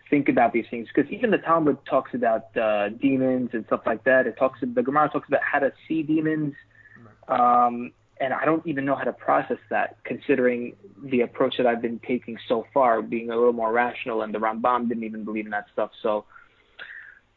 think about these things, because even the Talmud talks about demons and stuff like that. The Gemara talks about how to see demons, And I don't even know how to process that, considering the approach that I've been taking so far, being a little more rational, and the Rambam didn't even believe in that stuff. So,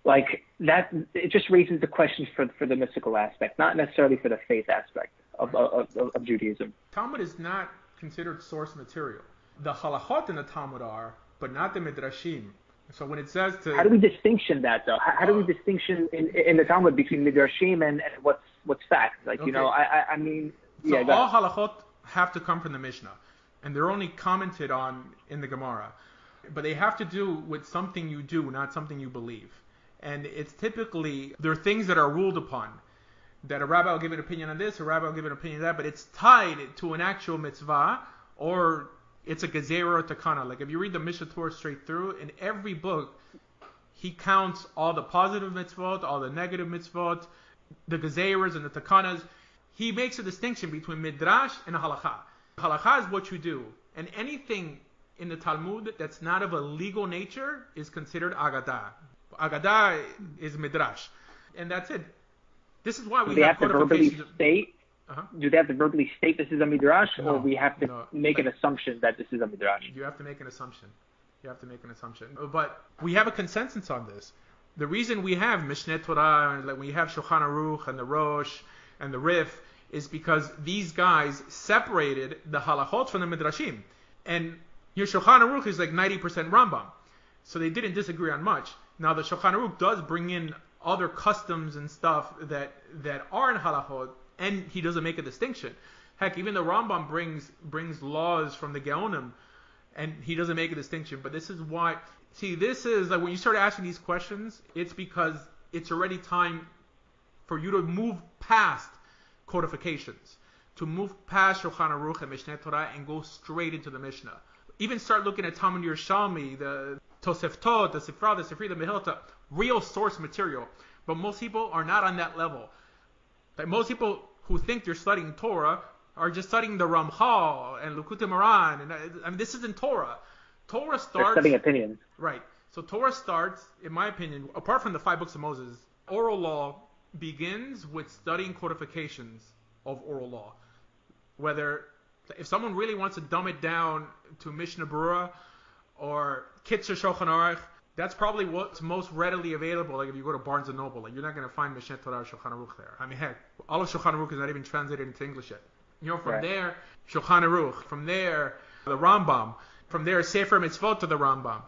like, that, it just raises the questions for the mystical aspect, not necessarily for the faith aspect of Judaism. Talmud is not considered source material. The halachot in the Talmud are, but not the midrashim. So when it says to... How do we distinction that, though? How do we distinction in the Talmud between midrashim and what's fact? Like, okay. I mean... So yeah, all halachot have to come from the Mishnah, and they're only commented on in the Gemara. But they have to do with something you do, not something you believe. And it's typically, there are things that are ruled upon, that a rabbi will give an opinion on this, a rabbi will give an opinion on that, but it's tied to an actual mitzvah, or it's a gezerah or takana. Like if you read the Mishnah Torah straight through, in every book, he counts all the positive mitzvot, all the negative mitzvot, the gezerahs and the takanas. He makes a distinction between midrash and halakha. Halakha is what you do, and anything in the Talmud that's not of a legal nature is considered agadah. Agadah is midrash, and that's it. This is why we have to verbally state. Do they have to verbally state this is a midrash, or we have to make an assumption that this is a midrash? You have to make an assumption. But we have a consensus on this. The reason we have Mishneh Torah, and like we have Shulchan Aruch and the Rosh and the Rif, is because these guys separated the halachot from the midrashim. And your Shulchan Aruch is like 90% Rambam. So they didn't disagree on much. Now the Shulchan Aruch does bring in other customs and stuff that are in halachot, and he doesn't make a distinction. Heck, even the Rambam brings laws from the Geonim, and he doesn't make a distinction. But this is why, see, this is like when you start asking these questions, it's because it's already time for you to move past codifications, to move past Shulchan Aruch and Mishneh Torah and go straight into the Mishnah. Even start looking at Talmud Yerushalmi, the Toseftot, the Sifra, the Sifri, the Mehilta, real source material. But most people are not on that level. Like most people who think they're studying Torah are just studying the Ramchal and Likutei Moharan, and I mean this isn't Torah. Torah starts... They're studying opinions. Right. So Torah starts, in my opinion, apart from the 5 books of Moses, oral law begins with studying codifications of oral law. Whether, if someone really wants to dumb it down to Mishnah Berurah or Kitzur Shulchan Aruch, that's probably what's most readily available. Like if you go to Barnes & Noble, like you're not going to find Mishneh Torah or Shulchan Aruch there. I mean, heck, all of Shulchan Aruch is not even translated into English yet. From there, Shulchan Aruch. From there, the Rambam. From there, Sefer Mitzvot to the Rambam.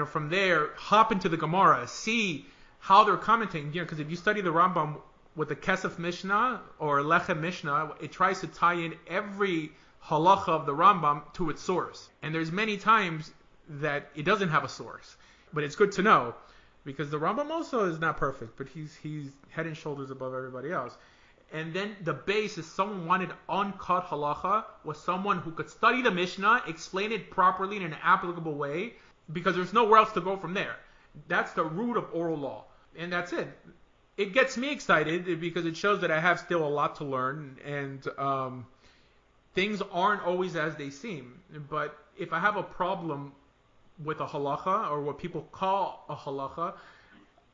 From there, hop into the Gemara, see how they're commenting. Because if you study the Rambam with the Kesef Mishnah or Lechem Mishnah, it tries to tie in every halacha of the Rambam to its source. And there's many times that it doesn't have a source. But it's good to know, because the Rambam also is not perfect, but he's head and shoulders above everybody else. And then the base is someone wanted uncut halacha, was someone who could study the Mishnah, explain it properly in an applicable way, because there's nowhere else to go from there. That's the root of oral law. And that's it. It gets me excited because it shows that I have still a lot to learn, and things aren't always as they seem. But if I have a problem with a halacha, or what people call a halacha,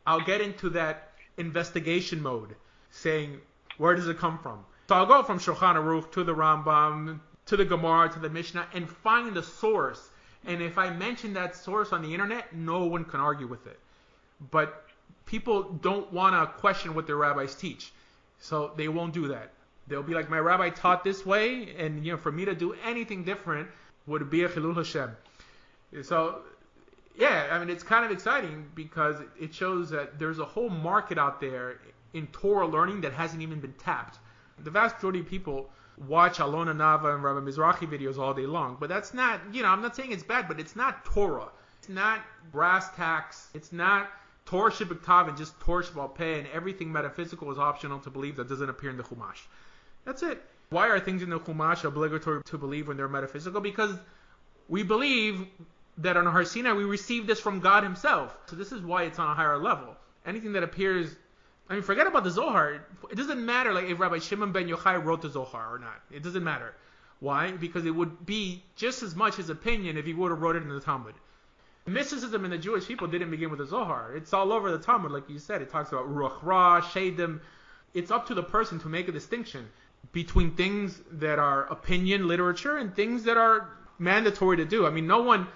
I'll get into that investigation mode, saying, where does it come from? So I'll go from Shulchan Aruch to the Rambam, to the Gemara, to the Mishnah, and find the source. And if I mention that source on the internet, no one can argue with it. But people don't want to question what their rabbis teach, so they won't do that. They'll be like, my rabbi taught this way, and for me to do anything different would be a chilul Hashem. So, yeah, I mean, it's kind of exciting because it shows that there's a whole market out there in Torah learning that hasn't even been tapped. The vast majority of people watch Alona Nava and Rabbi Mizrahi videos all day long, but that's not, I'm not saying it's bad, but it's not Torah. It's not brass tacks. It's not Torah Shebiktav and just Torah Shebal Peh, and everything metaphysical is optional to believe that doesn't appear in the Chumash. That's it. Why are things in the Chumash obligatory to believe when they're metaphysical? Because we believe that on Har Sinai we received this from God himself. So this is why it's on a higher level. Anything that appears, forget about the Zohar. It doesn't matter like if Rabbi Shimon ben Yochai wrote the Zohar or not. It doesn't matter. Why? Because it would be just as much his opinion if he would have wrote it in the Talmud. Mysticism in the Jewish people didn't begin with the Zohar. It's all over the Talmud, like you said. It talks about Ruach Ra, Shadim. It's up to the person to make a distinction. between things that are opinion literature and things that are mandatory to do. I mean, no one,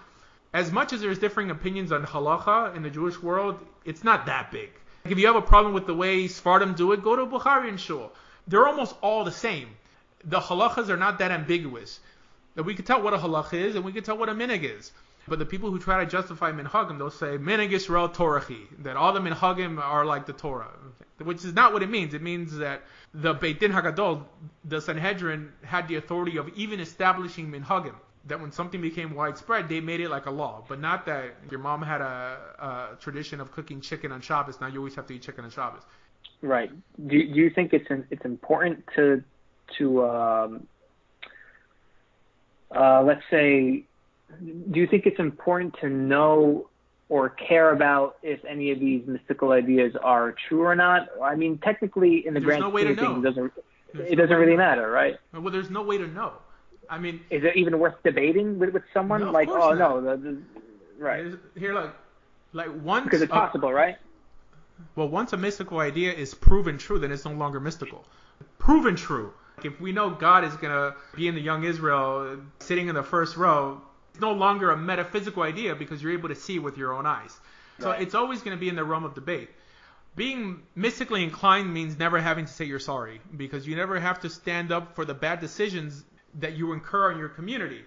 as much as there's differing opinions on halacha in the Jewish world, it's not that big. Like if you have a problem with the way Sfardim do it, go to a Bukharian shul. They're almost all the same. The halachas are not that ambiguous. That we could tell what a halacha is and we could tell what a minhag is. But the people who try to justify minhagim, they'll say minhag Yisrael Torachi, that all the minhagim are like the Torah, which is not what it means. It means that the Beit Din Hagadol, the Sanhedrin, had the authority of even establishing minhagim. That when something became widespread, they made it like a law. But not that your mom had a tradition of cooking chicken on Shabbos. Now you always have to eat chicken on Shabbos. Right. Do you think it's important to let's say, do you think it's important to know or care about if any of these mystical ideas are true or not? I mean, technically, in the grand scheme of things, it doesn't really matter, right? Well, there's no way to know. I mean, is it even worth debating with someone? No, like, oh not. Right? Here, like once because it's possible, right? Well, once a mystical idea is proven true, then it's no longer mystical. Proven true. Like if we know God is gonna be in the young Israel, sitting in the first row, it's no longer a metaphysical idea because you're able to see with your own eyes. So it's always going to be in the realm of debate. Being mystically inclined means never having to say you're sorry, because you never have to stand up for the bad decisions that you incur in your community.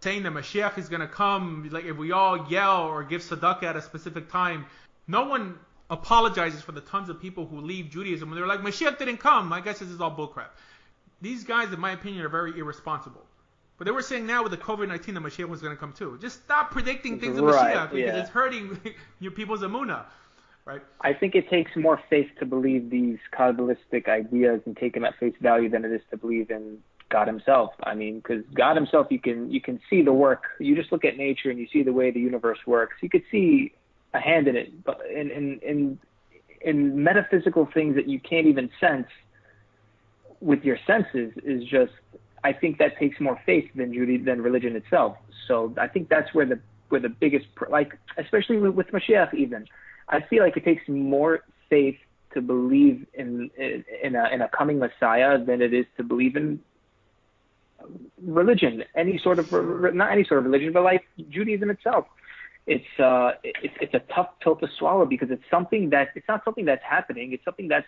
Saying that Mashiach is going to come, like if we all yell or give tzedakah at a specific time, no one apologizes for the tons of people who leave Judaism when they're like, Mashiach didn't come. I guess this is all bullcrap. These guys, in my opinion, are very irresponsible. But they were saying now with the COVID-19 that Mashiach was going to come too. Just stop predicting things of Mashiach because it's hurting your people's emunah. Right? I think it takes more faith to believe these Kabbalistic ideas and take them at face value than it is to believe in God himself. I mean, because God himself, you can see the work. You just look at nature and you see the way the universe works. You could see a hand in it, but in metaphysical things that you can't even sense with your senses is just. I think that takes more faith than religion itself. So I think that's where the biggest, like especially with Mashiach even, I feel like it takes more faith to believe in a coming Messiah than it is to believe in religion, not any sort of religion, but like Judaism itself. It's a tough pill to swallow because it's not something that's happening. It's something that's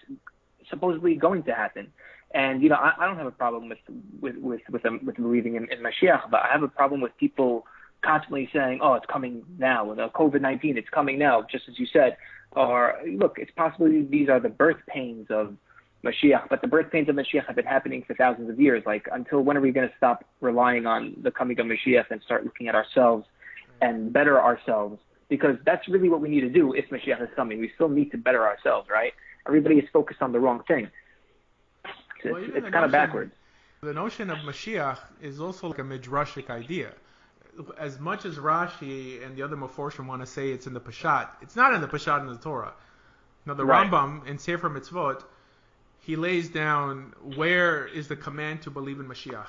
supposedly going to happen. And I don't have a problem with believing in Mashiach, but I have a problem with people constantly saying, "Oh, it's coming now." With COVID-19, it's coming now, just as you said. Or look, it's possibly these are the birth pains of Mashiach, but the birth pains of Mashiach have been happening for thousands of years. Like, until when are we going to stop relying on the coming of Mashiach and start looking at ourselves and better ourselves? Because that's really what we need to do if Mashiach is coming. We still need to better ourselves, right? Everybody is focused on the wrong thing. It's kind of backwards. The notion of Mashiach is also like a midrashic idea. As much as Rashi and the other Meforshim want to say it's in the Peshat, it's not in the Peshat in the Torah. Now the Rambam in Sefer Mitzvot, he lays down where is the command to believe in Mashiach.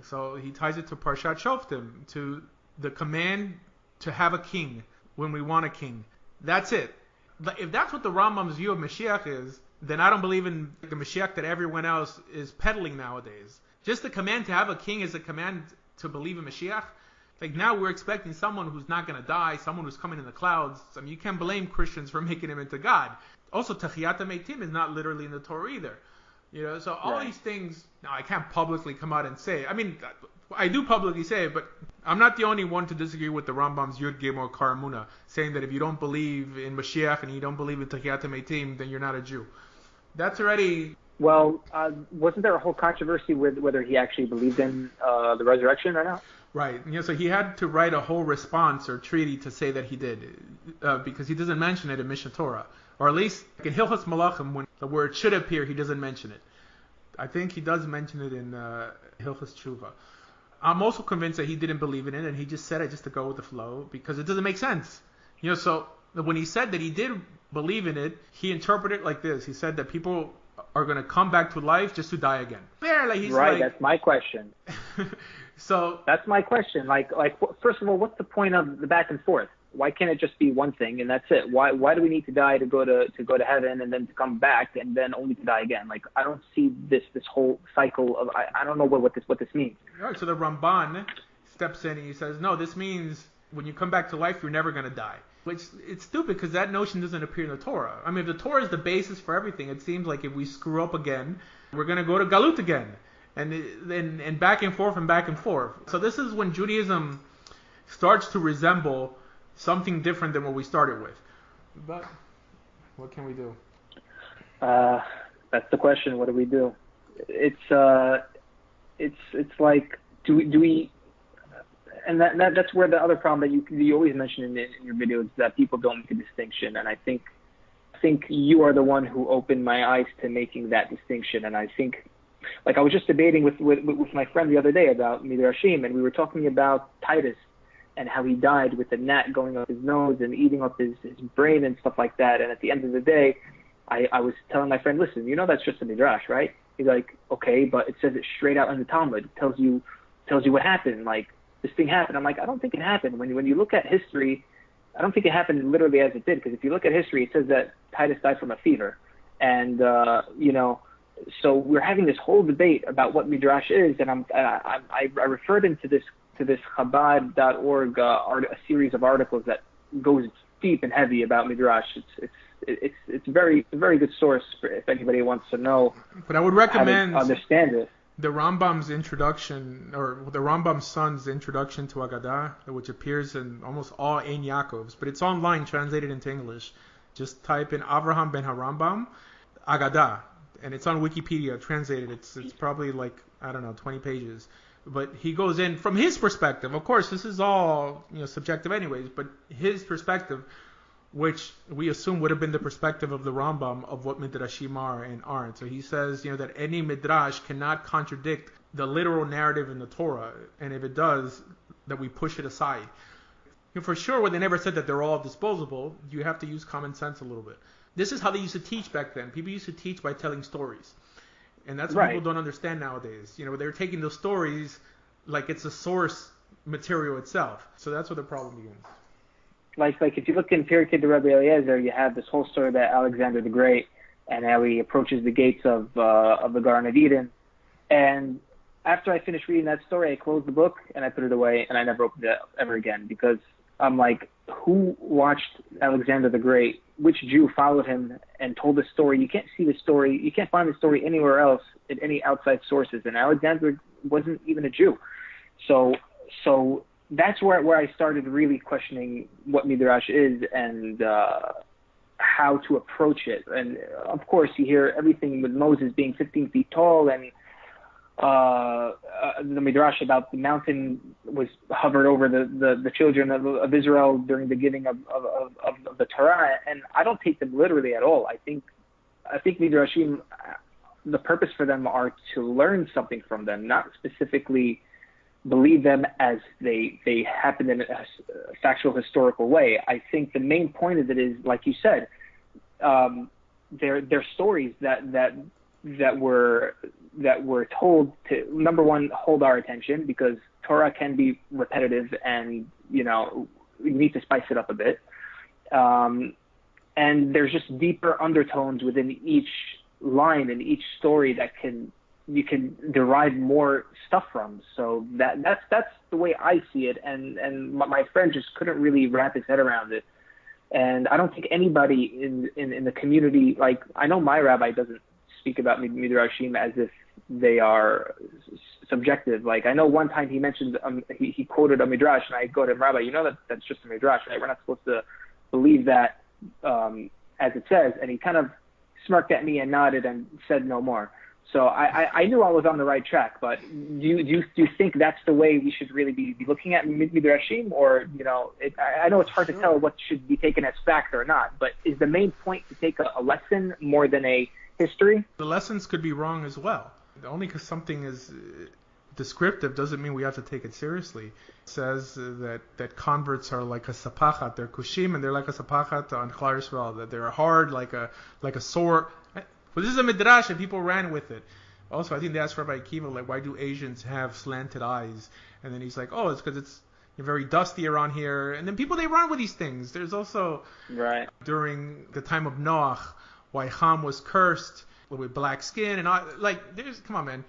So he ties it to Parshat Shoftim, to the command to have a king when we want a king. That's it. But if that's what the Rambam's view of Mashiach is, then I don't believe in the Mashiach that everyone else is peddling nowadays. Just the command to have a king is a command to believe in Mashiach. Like now we're expecting someone who's not going to die, someone who's coming in the clouds. I mean, you can't blame Christians for making him into God. Also, Techiyat HaMeitim is not literally in the Torah either. So all these things, now I can't publicly come out and say. I mean, I do publicly say it, but I'm not the only one to disagree with the Rambam's Yud Gimel Karamuna, saying that if you don't believe in Mashiach and you don't believe in Techiyat HaMeitim, then you're not a Jew. That's already... Well, wasn't there a whole controversy with whether he actually believed in the resurrection or not? Right. So he had to write a whole response or treaty to say that he did, because he doesn't mention it in Mishnah Torah. Or at least in Hilchos Malachim, when the word should appear, he doesn't mention it. I think he does mention it in Hilchos Tshuva. I'm also convinced that he didn't believe in it, and he just said it just to go with the flow, because it doesn't make sense. So when he said that he did believe in it, he interpreted it like this. He said that people are going to come back to life just to die again. That's my question. So that's my question. Like, first of all, what's the point of the back and forth? Why can't it just be one thing and that's it? Why do we need to die to go to heaven and then to come back and then only to die again? Like, I don't see this whole cycle of, I don't know what this means. All right, so the Ramban steps in and he says, no, this means when you come back to life, you're never going to die. Which, it's stupid because that notion doesn't appear in the Torah. I mean, if the Torah is the basis for everything, it seems like if we screw up again, we're going to go to Galut again. And back and forth and back and forth. So this is when Judaism starts to resemble something different than what we started with. But what can we do? That's the question. What do we do? It's like, do we and that's where the other problem that you always mention in your videos is that people don't make a distinction, and I think you are the one who opened my eyes to making that distinction. And I think, like, I was just debating with my friend the other day about Midrashim, and we were talking about Titus and how he died with a gnat going up his nose and eating up his brain and stuff like that. And at the end of the day, I was telling my friend, listen, that's just a midrash, right? He's like, okay, but it says it straight out in the Talmud. It tells you what happened. Like, this thing happened. I'm like, I don't think it happened. When you look at history, I don't think it happened literally as it did, because if you look at history, it says that Titus died from a fever. And, so we're having this whole debate about what midrash is, and I referred him to this Chabad.org a series of articles that goes deep and heavy about midrash. It's a very good source for if anybody wants to know. But I would recommend how to understand it. The Rambam's introduction, or the Rambam's son's introduction to Agadah, which appears in almost all Ein Yaakovs, but it's online, translated into English. Just type in Avraham ben HaRambam, Agadah, and it's on Wikipedia, translated. It's probably like, 20 pages. But he goes in from his perspective. Of course, this is all subjective anyways, but his perspective, which we assume would have been the perspective of the Rambam of what Midrashim are and aren't. So he says, that any Midrash cannot contradict the literal narrative in the Torah, and if it does, that we push it aside. For sure, when they never said that they're all disposable, you have to use common sense a little bit. This is how they used to teach back then. People used to teach by telling stories. And that's what right. People don't understand nowadays. They're taking those stories like it's a source material itself. So that's where the problem begins. Like if you look in Pirkei de Rabbi Eliezer, you have this whole story about Alexander the Great and how he approaches the gates of the Garden of Eden. And after I finished reading that story, I closed the book and I put it away, and I never opened it ever again, because I'm like, who watched Alexander the Great? Which Jew followed him and told the story? You can't see the story. You can't find the story anywhere else in any outside sources. And Alexander wasn't even a Jew. So that's where I started really questioning what Midrash is and how to approach it. And of course, you hear everything with Moses being 15 feet tall, and the Midrash about the mountain was hovered over the children of Israel during the giving of the Torah. And I don't take them literally at all. I think Midrashim, the purpose for them are to learn something from them, not specifically believe them as they happen in a factual historical way. I think the main point of it is, like you said, they're stories that were told to, number one, hold our attention, because Torah can be repetitive and you need to spice it up a bit. And there's just deeper undertones within each line and each story that you can derive more stuff from. So that's the way I see it, and my friend just couldn't really wrap his head around it. And I don't think anybody in the community, like, I know my rabbi doesn't speak about Midrashim as if they are subjective. Like, I know one time he mentioned, he quoted a Midrash, and I go to him, Rabbi, that's just a Midrash, right? We're not supposed to believe that as it says. And he kind of smirked at me and nodded and said no more. So I knew I was on the right track, but do you think that's the way we should really be looking at Midrashim? Or, I know it's hard to tell what should be taken as fact or not, but is the main point to take a lesson more than a history? The lessons could be wrong as well. Only because something is descriptive doesn't mean we have to take it seriously. It says that converts are like a sapachat. They're kushim, and they're like a sapachat on Klal Yisrael, that they're hard like a sword. But this is a midrash, and people ran with it. Also, I think they asked Rabbi Akiva, like, why do Asians have slanted eyes? And then he's like, oh, it's because You're very dusty around here. And then people, they run with these things. There's also, Right. during the time of Noach, why Ham was cursed with black skin and all. Like, come on, man.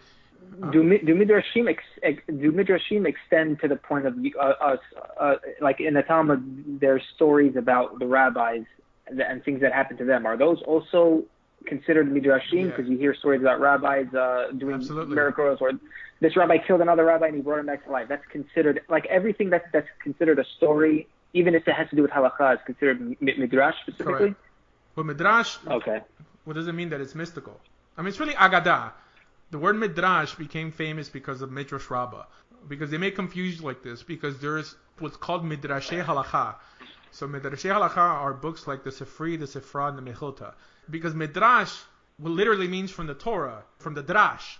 Do midrashim extend to the point of like in the Talmud, there's stories about the rabbis and things that happened to them. Are those also considered midrashim? Because you hear stories about rabbis doing miracles, or this rabbi killed another rabbi and he brought him back to life. That's considered, like, everything that's considered a story, even if it has to do with halakha, is considered midrash specifically. Correct. But midrash, okay, what does it mean that it's mystical? I mean, it's really agadah. The word midrash became famous because of Midrash Rabbah, because they make confusion like this, because there's what's called midrashei halakha. So midrashei halakha are books like the Sifri, the Sifra, and the Mechilta. Because midrash literally means from the Torah, from the drash.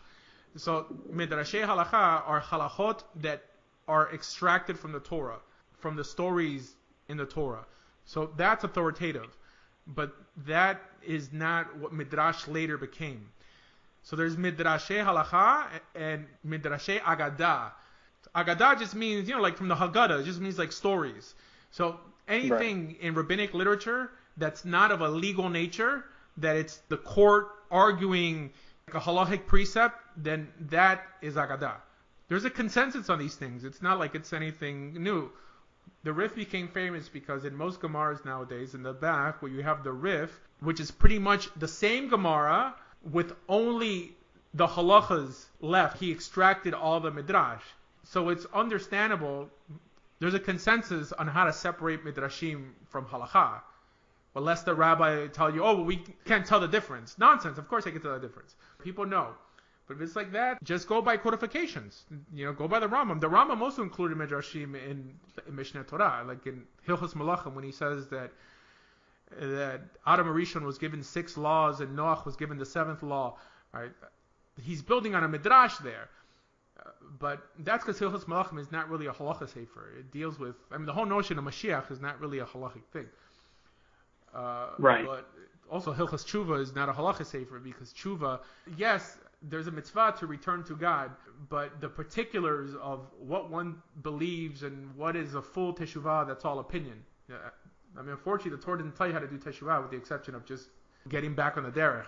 So midrashei halakha are halachot that are extracted from the Torah, from the stories in the Torah. So that's authoritative. But that is not what midrash later became. So there's midrashei halakha and midrashei agadah. Agadah just means, like from the Haggadah, it just means like stories. So anything in rabbinic literature that's not of a legal nature, that it's the court arguing like a halachic precept, then that is agadah. There's a consensus on these things. It's not like it's anything new. The Rif became famous because in most Gemaras nowadays, in the back where you have the Rif, which is pretty much the same Gemara, with only the halachas left, he extracted all the midrash. So it's understandable. There's a consensus on how to separate midrashim from halakha. Unless the rabbi tell you, well, we can't tell the difference. Nonsense. Of course I can tell the difference. People know. But if it's like that, just go by codifications. Go by the Rambam. The Rambam also included midrashim in Mishneh Torah, like in Hilchos Malachim, when he says that Adam Arishon was given 6 laws and Noach was given the 7th law. Right? He's building on a midrash there. But that's because Hilchos Malachim is not really a halacha sefer. It deals with, the whole notion of Mashiach is not really a halachic thing. Right. But also Hilchos Tshuva is not a halacha sefer, because Tshuva, yes, there's a mitzvah to return to God, but the particulars of what one believes and what is a full teshuvah, that's all opinion. Unfortunately, the Torah didn't tell you how to do teshuvah, with the exception of just getting back on the derech.